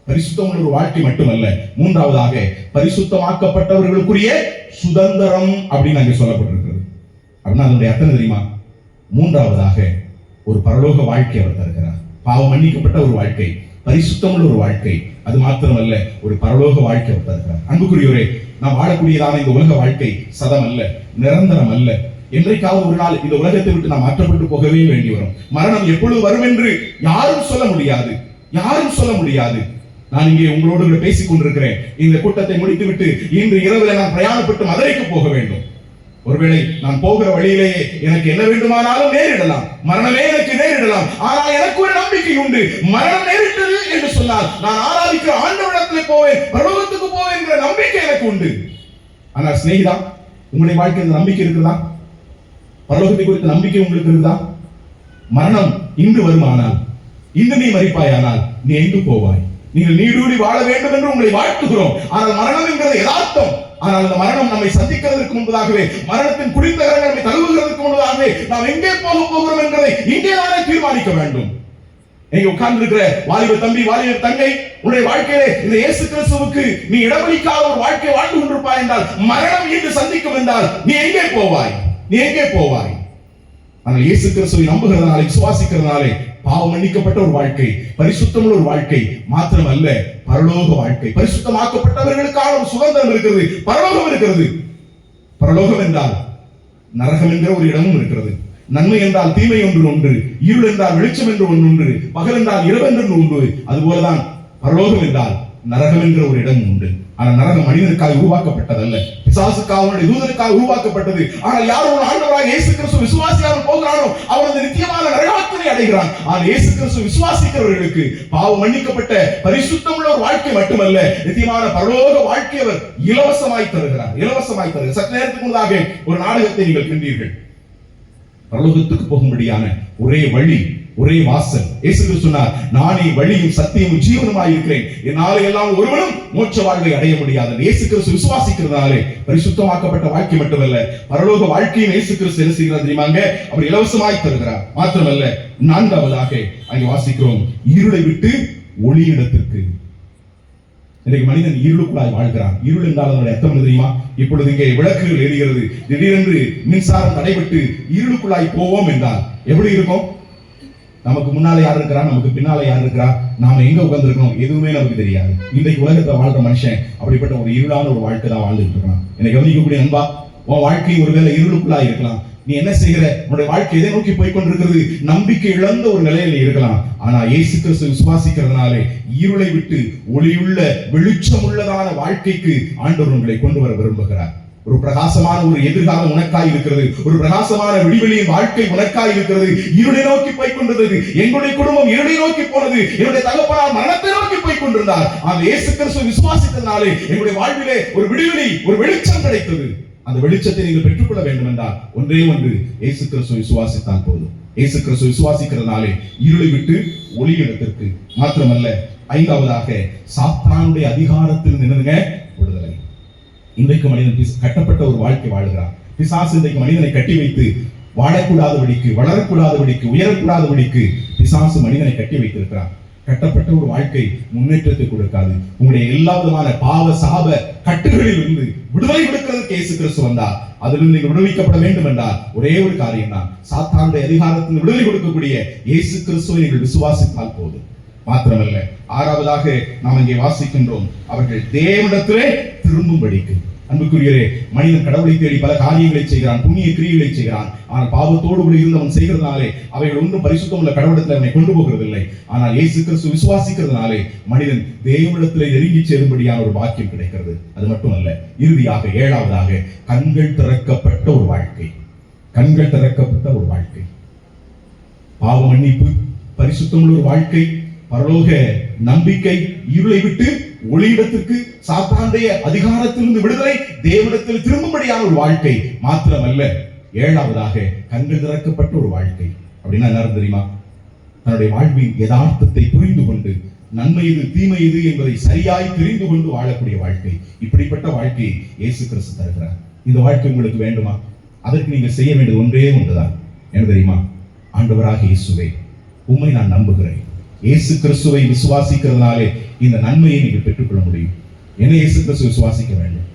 பரிசுத்தமுள்ள ஒரு வாழ்க்கை மட்டுமல்ல, மூன்றாவதாக பரிசுத்தமாக்கப்பட்டவர்களுக்குரிய சுதந்திரம் அப்படின்னு அங்கே சொல்லப்பட்டிருக்கிறது. அப்படின்னா அதனுடைய அர்த்தம் தெரியுமா? மூன்றாவதாக ஒரு பரலோக வாழ்க்கை அவர் தருகிறார். பாவம் மன்னிக்கப்பட்ட ஒரு வாழ்க்கை, பரிசுத்தமுள்ள ஒரு வாழ்க்கை, அது மாத்திரமல்ல ஒரு பரலோக வாழ்க்கை அவர் தருகிறார். அன்புக்குரியவரே, நாம் வாழக்கூடியதான இந்த உலக வாழ்க்கை சதம் அல்ல, நிரந்தரம் அல்ல. என்றைக்காவது ஒரு நாள் இந்த உலகத்தை விட்டு நாம் மாற்றப்பட்டு போகவே வேண்டி வரும். மரணம் எப்பொழுது வரும் என்று யாரும் சொல்ல முடியாது. நான் இங்கே உங்களோடு கூட பேசிக் கொண்டிருக்கிறேன். இந்த கூட்டத்தை முடித்துவிட்டு இன்று இரவில் நான் பிரயாணப்பட்டு மதுரைக்கு போக வேண்டும். ஒருவேளை நான் போகிற வழியிலேயே எனக்கு என்ன வேண்டுமானாலும் நேரிடலாம், மரணமே எனக்கு நேரிடலாம். ஆனால் எனக்கு ஒரு நம்பிக்கை உண்டு. மரணம் நேரிட்டது என்று சொன்னால் நான் ஆராதிக்கிற ஆண்டவரிடத்தில் போவேன், பரலோகத்துக்கு போவேன் என்கிற நம்பிக்கை எனக்கு உண்டு. ஆனால் சிநேகிதா, உங்களுடைய வாழ்க்கையில் நம்பிக்கை இருக்குதா? பரலோகத்தை குறித்த நம்பிக்கை உங்களுக்கு இருக்குதா? மரணம் இன்று வருமானால், இன்று நீ மரிப்பாயானால் நீ எங்கு போவாய்? நீங்கள் நீடூடி வாழ வேண்டும் என்று உங்களை வாழ்த்துகிறோம். ஆனால் மரணம் என்கிறது யதார்த்தம். ஆனால் அந்த மரணம் நம்மை சந்திக்கிறதற்கு முன்பதாகவே, மரணத்தின் குடித்தகரங்கள் நம்மை தழுவுகிறதற்கு முன்பதாகவே நாம் எங்கே போக போகிறோம் என்பதை இங்கே தானே தீர்மானிக்க வேண்டும். எங்க உட்கார்ந்து இருக்கிற வாலிப தம்பி, வாலிப தங்கை, உன்னுடைய வாழ்க்கையிலே இந்த இயேசு கிறிஸ்துவுக்கு நீ இடமளிக்காத ஒரு வாழ்க்கை வாழ்ந்து கொண்டிருப்பாய் என்றால், மரணம் இன்று சந்திக்கும் என்றால் நீ எங்கே போவாய்? நீ எங்கே போவாய்? ஆனால் இயேசு கிறிஸ்துவை நம்புகிறதுனாலே, விசுவாசிக்கிறதுனாலே பாவம் மன்னிக்கப்பட்ட ஒரு வாழ்க்கை, பரிசுத்தமுள்ள ஒரு வாழ்க்கை மாத்திரமல்ல, பரலோக வாழ்க்கை. பரிசுத்தமாக்கப்பட்டவர்களுக்கான ஒரு சுதந்திரம் இருக்கிறது, பரலோகம் இருக்கிறது. பரலோகம் என்றால் நரகம் என்கிற ஒரு இடமும் இருக்கிறது. நன்மை என்றால் தீமை ஒன்று உண்டு, இருள் என்றால் வெளிச்சம் என்று ஒன்று உண்டு, பகல் என்றால் இரவு என்று உண்டு. அதுபோலதான் பரலோகம் என்றால் நரகம் என்கிற ஒரு இடம் உண்டு. ஆனால் நரகம் மனிதனுக்காக உருவாக்கப்பட்டதல்ல, பிசாசுக்காக, தூதனுக்காக உருவாக்கப்பட்டது. ஆனால் யார் ஒரு ஆண்டவராக இயேசு கிறிஸ்து விசுவாசியாமல் போகிறானோ அவன் அந்த நித்தியமான நரகத்தினை அடைகிறான். ஆனால் இயேசு கிறிஸ்து விசுவாசிக்கிறவர்களுக்கு பாவம் மன்னிக்கப்பட்ட பரிசுத்தமுள்ள ஒரு வாழ்க்கை மட்டுமல்ல, நித்தியமான பரலோக வாழ்க்கை அவர் இலவசமாய் தருகிறார். இலவசமாய் தருகிறார். சற்று நேரத்துக்கு முன்னதாக ஒரு நாடகத்தை நீங்கள் கண்டீர்கள். பரலோகத்துக்கு போகும்படியான ஒரே வழி, ஒரே வாசல். இயேசு கிறிஸ்து சொன்னார், நானே வழியும் சத்தியமும் ஜீவனுமாய் இருக்கிறேன், என்னாலே எல்லாம் ஒருவனும் மோட்ச வாழ்வை அடைய முடியாது. இயேசு கிறிஸ்து விசுவாசிக்கிறதுனாலே பரிசுத்தமாக்கப்பட்ட வாழ்க்கை மட்டுமல்ல, பரலோக வாழ்க்கையும் இயேசு கிறிஸ்து என்ன செய்கிறார் தெரியுமாங்க? அவர் இலவசமாய் தருகிறார். மாத்திரமல்ல, நான்காவதாக அங்கே வாசிக்கிறோம், இருளை விட்டு ஒளியிடத்திற்கு. இன்றைக்கு மனிதன் இருளுக்குள்ளாய் வாழ்கிறான். இருள் என்றால் அதனுடைய அர்த்தம் என்ன தெரியுமா? இப்பொழுது இங்கே விளக்குகள் எரிகிறது, திடீரென்று மின்சாரம் தடைபட்டு இருளுக்குள்ளாய் போவோம் என்றால் எப்படி இருக்கும்? நமக்கு முன்னாலே யார் இருக்கிறா, நமக்கு பின்னாலே யார் இருக்கிறா, நாம எங்க உட்கார்ந்திருக்கோம், எதுவுமே நமக்கு தெரியாது. இன்றைக்கு உலகத்துல வாழ்ற மனுஷன் அப்படிப்பட்ட ஒரு இருளான ஒரு வாழ்க்கை தான் வாழ்ந்துட்டு இருக்கான். என்னை கவனிக்கக்கூடிய நண்பா, உன் வாழ்க்கை ஒருவேளை இருளுக்குள்ளா இருக்கலாம். நீ என்ன செய்கிற? உன்னுடைய வாழ்க்கை எதை நோக்கி போய் கொண்டிருக்கிறது? நம்பிக்கை இழந்த ஒரு நிலையில இருக்கலாம். ஆனா இயேசு கிறிஸ்து விசுவாசிக்கிறதுனாலே இருளை விட்டு ஒளியுள்ள வெளிச்சம் உள்ளதான வாழ்க்கைக்கு ஆண்டவர் உங்களை கொண்டு வர விரும்புகிறார். ஒரு பிரகாசமான ஒரு எதிர்காலம் உனக்காய் இருக்கிறது. ஒரு பிரகாசமான விடிவெளியின் வாழ்க்கை உனக்காய் இருக்கிறது. இருளை நோக்கி போய் கொண்டிருந்தது. எங்களுடைய குடும்பம் இருளை நோக்கி போனது. என்னுடைய தகப்பனார் மரணத்தை நோக்கி போய் கொண்டிருந்தார். அந்த இயேசு கிறிஸ்து விசுவாசித்தனாலே எங்களுடைய வாழ்விலே ஒரு விடிவெளி, ஒரு வெளிச்சம் கிடைத்தது. அந்த வெளிச்சத்தை நீங்கள் பெற்றுக்கொள்ள வேண்டும் என்றால் ஒன்றே ஒன்று, இயேசு கிறிஸ்து விசுவாசித்தால் போதும். இயேசு கிறிஸ்து விசுவாசிக்கிறதுனாலே இருளை விட்டு ஒளியிடத்திற்கு. மாத்திரமல்ல, ஐந்தாவதாக சாத்தானுடைய அதிகாரத்தில் நின்னுங்க விடுதலை. இன்றைக்கு மனிதன் கட்டப்பட்ட ஒரு வாழ்க்கை வாழுகிறான். பிசாசு இன்றைக்கு மனிதனை கட்டி வைத்து வாழக்கூடாதபடிக்கு, வளரக்கூடாதபடிக்கு, உயரக்கூடாதபடிக்கு பிசாசு மனிதனை கட்டி வைத்திருக்கிறான். கட்டப்பட்ட ஒரு வாழ்க்கை முன்னேற்றத்தை கொடுக்காது. உங்களுடைய எல்லா விதமான பாவ சாப கட்டுகளில் இருந்து விடுதலை கொடுக்கிறதுக்கு இயேசு கிறிஸ்து வந்தார். அதிலிருந்து நீங்கள் விடுவிக்கப்பட வேண்டும் என்றால் ஒரே ஒரு காரியம் தான், சாத்தானுடைய அதிகாரத்தில் விடுதலை கொடுக்கக்கூடிய இயேசு கிறிஸ்துவை நீங்கள் விசுவாசித்தால் போதும். மாத்திரமல்ல, ஆறாவதாக நாம் இங்கே வாசிக்கின்றோம், அவர்கள் தேவனிடத்திலே திரும்பும்படிக்கு. அன்புக்குரியரே, மனிதன் கடவுளை தேடி பல காரியங்களை செய்கிறான், புண்ணிய கிரியைகளை செய்கிறான். ஆனால் பாவத்தோடு கூட இருந்தவன் செய்கிறதுனாலே அவைகள் ஒன்றும் பரிசுத்தம் உள்ள கடவுளத்தில் அவனை கொண்டு போகிறதில்லை. ஆனால் இயேசு கிறிஸ்து விசுவாசிக்கிறதுனாலே மனிதன் தேவனிடத்திலே நெருங்கி சேரும்படியான ஒரு பாக்கியம் கிடைக்கிறது. அது மட்டுமல்ல, இறுதியாக ஏழாவதாக கண்கள் திறக்கப்பட்ட ஒரு வாழ்க்கை. கண்கள் திறக்கப்பட்ட ஒரு வாழ்க்கை, பாவ மன்னிப்பு, பரிசுத்தமுள்ள ஒரு வாழ்க்கை, பரலோக நம்பிக்கை, இருளை விட்டு ஒளியிடத்திற்கு, சாத்தானுடைய அதிகாரத்திலிருந்து விடுதலை, தேவனிடத்தில் திரும்பும்படியான ஒரு வாழ்க்கை. மாத்திரமல்ல, ஏழாவதாக கண்கள் திறக்கப்பட்ட ஒரு வாழ்க்கை. அப்படின்னா என்ன தெரியுமா? தன்னுடைய வாழ்வின் யதார்த்தத்தை புரிந்து கொண்டு நன்மை இது தீமை இது என்பதை சரியாய் தெரிந்து கொண்டு வாழக்கூடிய வாழ்க்கை. இப்படிப்பட்ட வாழ்க்கையை இயேசு கிறிஸ்து தருகிறார். இந்த வாழ்க்கை உங்களுக்கு வேண்டுமா? அதற்கு நீங்க செய்ய வேண்டியது ஒன்றே ஒன்றுதான். என்ன தெரியுமா? ஆண்டவராக இயேசுவே, உம்மை நான் நம்புகிறேன். இயேசு கிறிஸ்துவை விசுவாசிக்கிறதுனாலே இந்த நன்மையை நீங்கள் பெற்றுக்கொள்ள முடியும். என்ன இயேசு கிறிஸ்து விசுவாசிக்க வேண்டும்?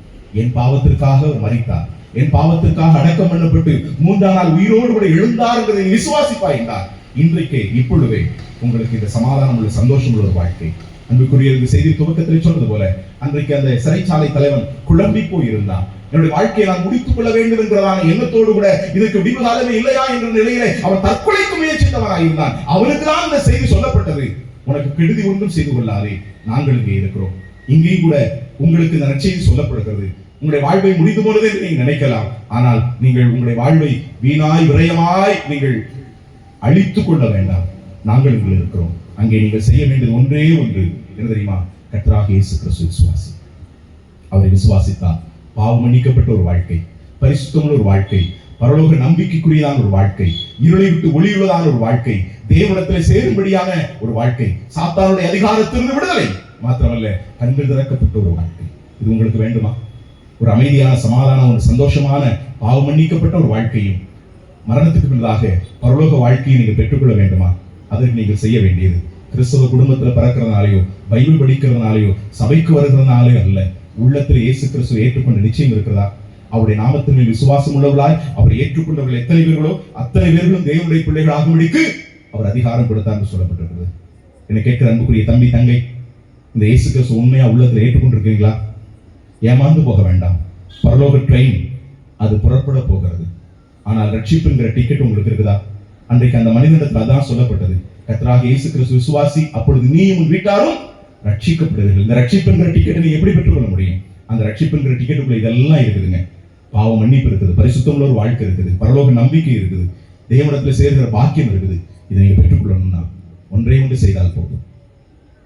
என் பாவத்திற்காக மரித்தார், என் பாவத்திற்காக அடக்கம் பண்ணப்பட்டு மூன்றாம் நாள் உயிரோடு கூட எழுந்தார் என்பதை விசுவாசிப்பாய் என்றார். இன்றைக்கு இப்பொழுதே உங்களுக்கு இந்த சமாதானம் உள்ள, சந்தோஷம் உள்ள ஒரு வாழ்க்கை. அன்புக்குரிய செய்தி துவக்கத்தில் சொன்னது போல, அன்றைக்கு அந்த சிறைச்சாலை தலைவன் குழம்பி போய் இருந்தான். என்னுடைய வாழ்க்கையை நான் முடித்துக் கொள்ள வேண்டும் என்கிறதான எண்ணத்தோடு கூட இதற்கு விடிவு காலமே இல்லையா என்ற நிலையிலே அவன் தற்கொலைக்கு முயற்சித்தவனாக இருந்தான். அவனுக்கு தான் இந்த செய்தி சொல்லப்பட்டது, உனக்கு கெடுதி ஒன்றும் செய்து கொள்ளாதே, நாங்கள் இங்கே இருக்கிறோம். இங்கேயும் கூட உங்களுக்கு இந்த நற்செய்தி சொல்லப்படுகிறது. உங்களுடைய வாழ்வை முடிந்து போனது என்று நீங்கள் நினைக்கலாம். ஆனால் நீங்கள் உங்களுடைய வாழ்வை வீணாய் விரயமாய் நீங்கள் அழித்துக் கொள்ள வேண்டாம். நாங்கள் இங்கே இருக்கிறோம். அங்கே நீங்கள் செய்ய வேண்டியது ஒன்றே ஒன்று, என்ன தெரியுமா? கர்த்தராகிய இயேசு கிறிஸ்து விசுவாசி. அவரை விசுவாசித்தால் பாவம் மன்னிக்கப்பட்ட ஒரு வாழ்க்கை, பரிசுத்தமுள்ள ஒரு வாழ்க்கை, பரலோக நம்பிக்கைக்குரியதான ஒரு வாழ்க்கை, இருளை விட்டு ஒளியுள்ளதான ஒரு வாழ்க்கை, தேவனிடத்தில் சேரும்படியான ஒரு வாழ்க்கை, சாத்தானுடைய அதிகாரத்திலிருந்து விடுதலை, மாத்திரமல்ல கண்கள் திறக்கப்பட்ட ஒரு வாழ்க்கை. இது உங்களுக்கு வேண்டுமா? ஒரு அமைதியான, சமாதான, ஒரு சந்தோஷமான, பாவம் மன்னிக்கப்பட்ட ஒரு வாழ்க்கையும் மரணத்துக்கு பின்னதாக பரலோக வாழ்க்கையை நீங்கள் பெற்றுக்கொள்ள வேண்டுமா? அதற்கு நீங்கள் செய்ய வேண்டியது, கிறிஸ்தவ குடும்பத்தில் பிறக்கிறதுனாலையோ, பைபிள் படிக்கிறதுனாலையோ, சபைக்கு வருகிறதுனாலையோ அல்ல. உள்ளத்தில் இயேசு கிறிஸ்துவை ஏற்றுக்கொண்ட நிச்சயம் இருக்கிறதா? அவருடைய நாமத்தின் மேல் விசுவாசம் உள்ளவர்களாய் அவரை ஏற்றுக்கொண்டவர்கள் எத்தனை பேர்களோ அத்தனை பேர்களும் தேவனுடைய பிள்ளைகள் ஆகும்படிக்கு அவர் அதிகாரம் கொடுத்தார் என்று சொல்லப்பட்டிருக்கிறது. என்னை கேட்கிற அன்புக்குரிய தம்பி, தங்கை, இந்த இயேசு கிறிஸ்து உண்மையா உள்ளத்தில் ஏற்றுக்கொண்டிருக்கீங்களா? ஏமாந்து போக வேண்டாம். பரலோக ட்ரெயின் அது புறப்பட போகிறது. ஆனால் ரட்சிப்புங்கிற டிக்கெட் உங்களுக்கு இருக்குதா? அன்றைக்கு அந்த மனிதனிடத்தில் அதான் சொல்லப்பட்டது, கர்த்தராகிய இயேசு கிறிஸ்து விசுவாசி, அப்பொழுது நீயும் உன் வீட்டாரும் ரட்சிக்கப்படுவீர்கள். இந்த ரட்சிப்புங்கிற டிக்கெட்டை நீ எப்படி பெற்றுக்கொள்ள முடியும்? அந்த ரட்சிப்புங்கிற டிக்கெட்டுக்குள்ள இதெல்லாம் இருக்குதுங்க. பாவ மன்னிப்பு இருக்குது, பரிசுத்தமுள்ள ஒரு வாழ்க்கை இருக்குது, பரலோக நம்பிக்கை இருக்குது, தேவனிடத்தில் சேர்கிற பாக்கியம் இருக்குது. இதை நீங்க பெற்றுக்கொள்ளணும்னா ஒன்றே ஒன்று செய்தால் போதும்.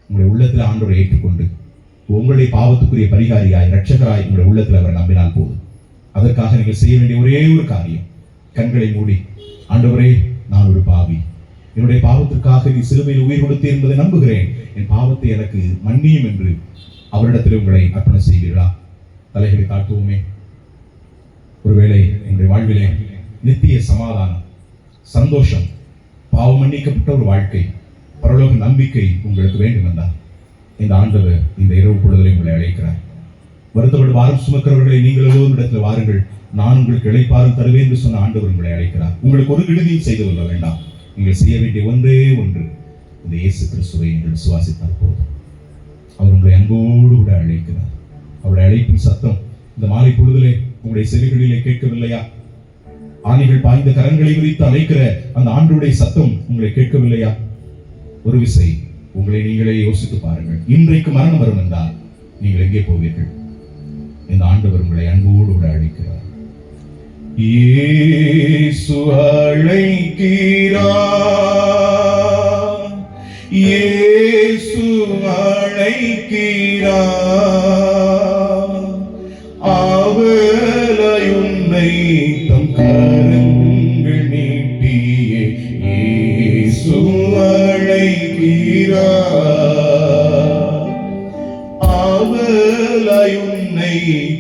உங்களுடைய உள்ளத்தில் ஆண்டவரை ஏற்றுக்கொண்டு உங்களுடைய பாவத்துக்குரிய பரிகாரியாய், இரட்சகராய் உங்களுடைய உள்ளத்தில் அவரை நம்பினால் போதும். அதற்காக நீங்கள் செய்ய வேண்டிய ஒரே ஒரு காரியம், கண்களை மூடி, ஆண்டவரே நான் ஒரு பாவி, என்னுடைய பாவத்திற்காக நீ சிலுவையில் உயிர் கொடுத்தீர் என்பதை நம்புகிறேன், என் பாவத்தை எனக்கு மன்னியும் என்று அவரிடத்தில் உங்களை அர்ப்பணம் செய்வீர்களா? தலைகளை தாழ்த்துவோமே. ஒருவேளை எங்களுடைய வாழ்விலே நித்திய சமாதானம், சந்தோஷம், பாவம் மன்னிக்கப்பட்ட ஒரு வாழ்க்கை, பரலோக நம்பிக்கை உங்களுக்கு வேண்டும் என்றால் இந்த ஆண்டவர் இந்த இரவு பொழுதிலே உங்களை அழைக்கிறார். வருத்தப்பட்டு வாரம் சுமக்கிறவர்களை நீங்கள் எல்லோரும் இடத்துல வாருங்கள், நான் உங்களுக்கு இளைப்பாறும் தருவேன் என்று சொன்ன ஆண்டவர் உங்களை அழைக்கிறார். உங்களுக்கு ஒரு விடுதியும் செய்து கொள்ள வேண்டாம். நீங்கள் செய்ய வேண்டிய ஒன்றே ஒன்று, இந்த இயேசு கிறிஸ்துவை நீங்கள் விசுவாசித்தால் போதும். அவர் உங்களை அன்போடு கூட அழைக்கிறார். அவருடைய அழைப்பின் சத்தம் இந்த மாலை பொழுதிலே உங்களுடைய செவிகளிலே கேட்கவில்லையா? ஆணைகள் பாய்ந்த கரங்களை விரித்து அழைக்கிற அந்த ஆண்டவருடைய சத்தம் உங்களை கேட்கவில்லையா? ஒரு விசை உங்களை நீங்களே யோசித்து பாருங்கள். இன்றைக்கு மரணம் வரும் என்றால் நீங்கள் எங்கே போவீர்கள்? இந்த ஆண்டவர் உங்களை அன்போடு கூட அழைக்கிறார். இயேசு அழைக்கிறார், இயேசு அழைக்கிறார், அவளை உன்னை தம் கரங்கள் நீட்டியே இயேசு அழைக்கிறார், அவளை உன்னை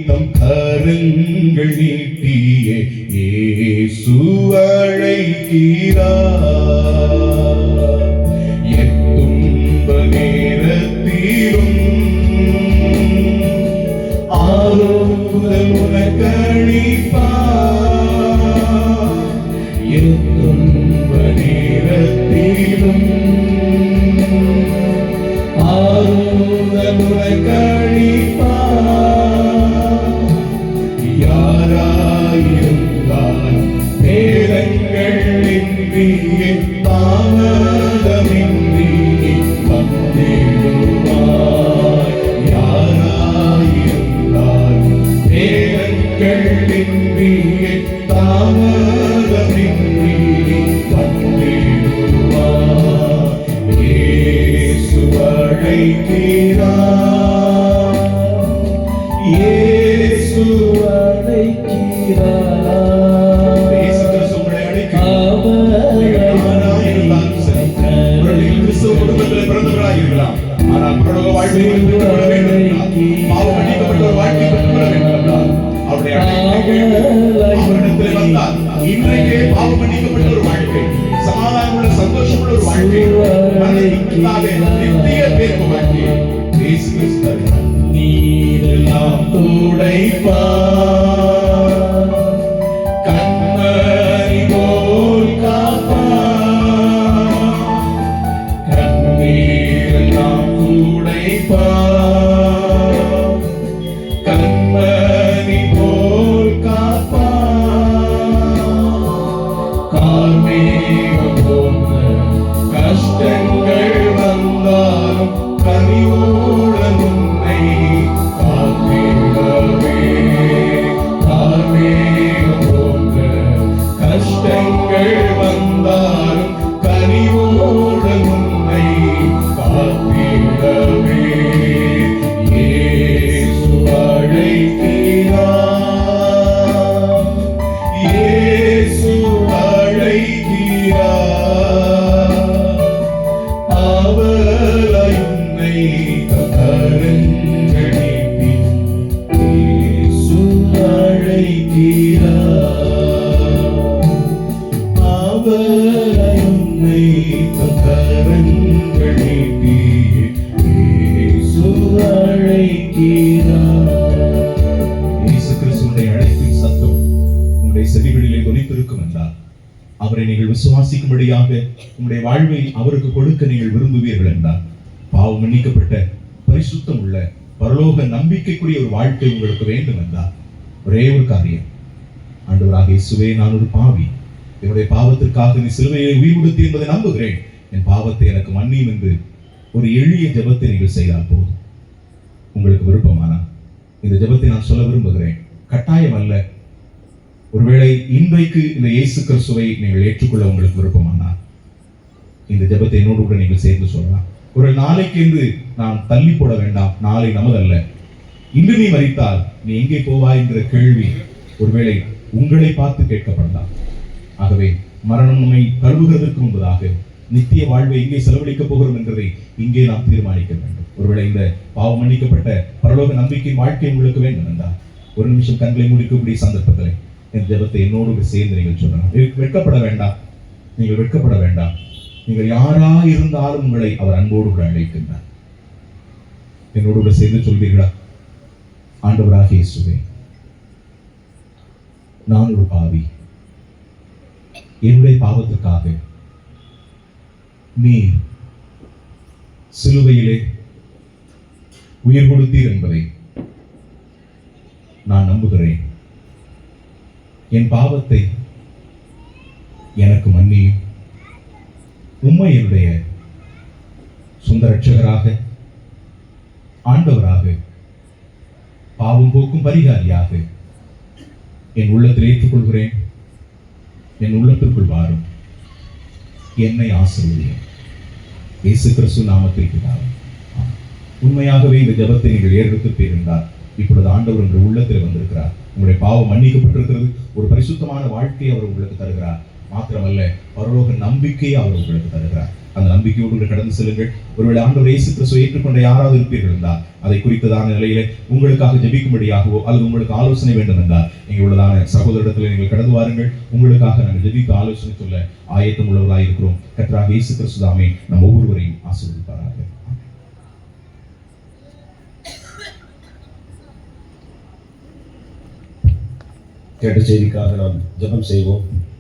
தம் கரங்கள் நீட்டியே இயேசு அழைக்கிறார். எத்துன்ப நேரத்திலும் ஆரோக்கியம் உனக்களிப்பார், எத்துன்ப நேரத்திலும் ஆரோக்கியம் உனக்களிப்பார். யாராயிருந்தால் பேரங்கள் இன்றியே தாமதமின்றி வந்திடுவாய். யாராயிருந்தால் பேரங்கள் இன்றியே தாமதமின்றி வந்திடுவாய். இயேசு அழைக்கிறார், இயேசு அழைக்கிறார். இயேசு கிறிஸ்து உங்களை அழைக்கிறார். கிறிஸ்துவ குடும்பத்தில் பிறந்தவர்களாக இருக்கலாம், ஆனால் பரலோக வாழ்வை பெற்றுக்கொள்ள வேண்டும் என்றால், பாவம் மன்னிக்கப்பட்ட ஒரு வாழ்க்கை பெற்றுக்கொள்ள வேண்டும் என்றால் அவருடைய அவரிடத்தில் வந்தால் இன்றைக்கே பாவம் மன்னிக்கப்பட்ட ஒரு வாழ்க்கை, சமாதானமுள்ள சந்தோஷமுள்ள ஒரு வாழ்க்கை, நித்திய பேர்ப்பு வாழ்க்கை இயேசு கிறிஸ்து தருகிறார். நீரெல்லாம் துடைப்பார், கண்மணி போல் காப்பார், கண்ணீரெல்லாம் துடைப்பார், கண்மணி போல் செய்யும்படியாக உங்களுடைய வாழ்வை அவருக்கு கொடுக்க நீங்கள் விரும்புவீர்கள் என்றால், பாவம் மன்னிக்கப்பட்ட பரிசுத்தம் உள்ள பரலோக நம்பிக்கைக்குரிய ஒரு வாழ்க்கை உங்களுக்கு வேண்டும் என்றால், ஒரே ஒரு காரியம், ஆண்டவராக இயேசுவே, நான் ஒரு பாவி, என்னுடைய பாவத்திற்காக நீ சிலுவையை உயிர் கொடுத்து என்பதை நம்புகிறேன், என் பாவத்தை எனக்கு மன்னியும் என்று ஒரு எளிய ஜெபத்தை நீங்கள் செய்தால் போதும். உங்களுக்கு விருப்பமானா இந்த ஜெபத்தை நான் சொல்ல விரும்புகிறேன், கட்டாயம் அல்ல. ஒருவேளை இன்றைக்கு இந்த இயேசு கிறிஸ்துவை நீங்கள் ஏற்றுக்கொள்ள உங்களுக்கு விருப்பமானால் இந்த ஜெபத்தை என்னோடு கூட நீங்கள் சேர்ந்து சொல்லலாம். ஒரு நாளைக்கு என்று நாம் தள்ளி போட வேண்டாம், நாளை நமதல்ல. இன்று நீ மரித்தால் நீ எங்கே போவாய் என்கிற கேள்வி ஒருவேளை உங்களை பார்த்து கேட்கப்படலாம். ஆகவே மரணம் நம்மை கழுவுகிறதற்கு முன்பதாக நித்திய வாழ்வை எங்கே செலவழிக்கப் போகிறோம் என்பதை இங்கே நாம் தீர்மானிக்க வேண்டும். ஒருவேளை இந்த பாவம் மன்னிக்கப்பட்ட பரலோக நம்பிக்கை வாழ்க்கை உங்களுக்கு வேண்டும் என்றால், ஒரு நிமிஷம் கண்களை முடிக்கக்கூடிய சந்தர்ப்பத்தில் இந்த ஜெபத்தை என்னோடு சேர்ந்து நீங்கள் சொல்லலாம். வெட்கப்பட வேண்டாம், நீங்கள் வெட்கப்பட வேண்டாம். நீங்கள் யாரா இருந்தாலும் உங்களை அவர் அன்போடு கூட அழைக்கின்றார். என்னோடு கூட சேர்ந்து சொல்வீர்களா? ஆண்டவராக இயேசுவே, நான் ஒரு பாவி, என்னுடைய பாவத்துக்காக நீர் சிலுவையிலே உயிர் கொடுத்தீர் என்பதை நான் நம்புகிறேன். என் பாவத்தை எனக்கு மன்னியும். உம்மை என்னுடைய சொந்த ரட்சகராக, ஆண்டவராக, பாவம் போக்கும் பரிகாரியாக என் உள்ளத்தில் ஏற்றுக்கொள்கிறேன். என் உள்ளத்திற்குள் வாரும், என்னை ஆசீர்வதியும். இயேசு கிறிஸ்து நாமத்தில் பிதாவே. உண்மையாகவே இந்த ஜெபத்தை நீங்கள் ஏறெடுத்து இருந்தால், இப்பொழுது ஆண்டவர் உங்கள் உள்ளத்தில் வந்திருக்கிறார். உங்களுடைய பாவம் மன்னிக்கப்பட்டிருக்கிறது. ஒரு பரிசுத்தமான வாழ்க்கையை அவர் உங்களுக்கு தருகிறார். மாத்திரமல்ல, பரலோக நம்பிக்கையை அவர் உங்களுக்கு தருகிறார். அந்த நம்பிக்கையோடு கடந்து செல்லுங்கள். ஒருவேளை ஆண்டவர் இயேசு கிறிஸ்துவை ஏற்றுக்கொண்ட யாராவது இருப்பீர்கள் என்றால், அதை குறித்ததான நிலையிலே உங்களுக்காக ஜெபிக்கும்படியாகவோ அல்லது உங்களுக்கு ஆலோசனை வேண்டும் என்றால், நீங்கள் உள்ளதான சகோதரத்தில் நீங்கள் கடந்து வாருங்கள். உங்களுக்காக நாங்கள் ஜெபிக்க ஆலோசனை சொல்ல ஆயத்தம் உள்ளவர்களாக இருக்கிறோம். கர்த்தராகிய இயேசு கிறிஸ்து தாமே நம் ஒவ்வொருவரையும் ஆசீர்வதிப்பாராக. கேட்ட செய்திக்காக நாம் ஜெபம் செய்வோம்.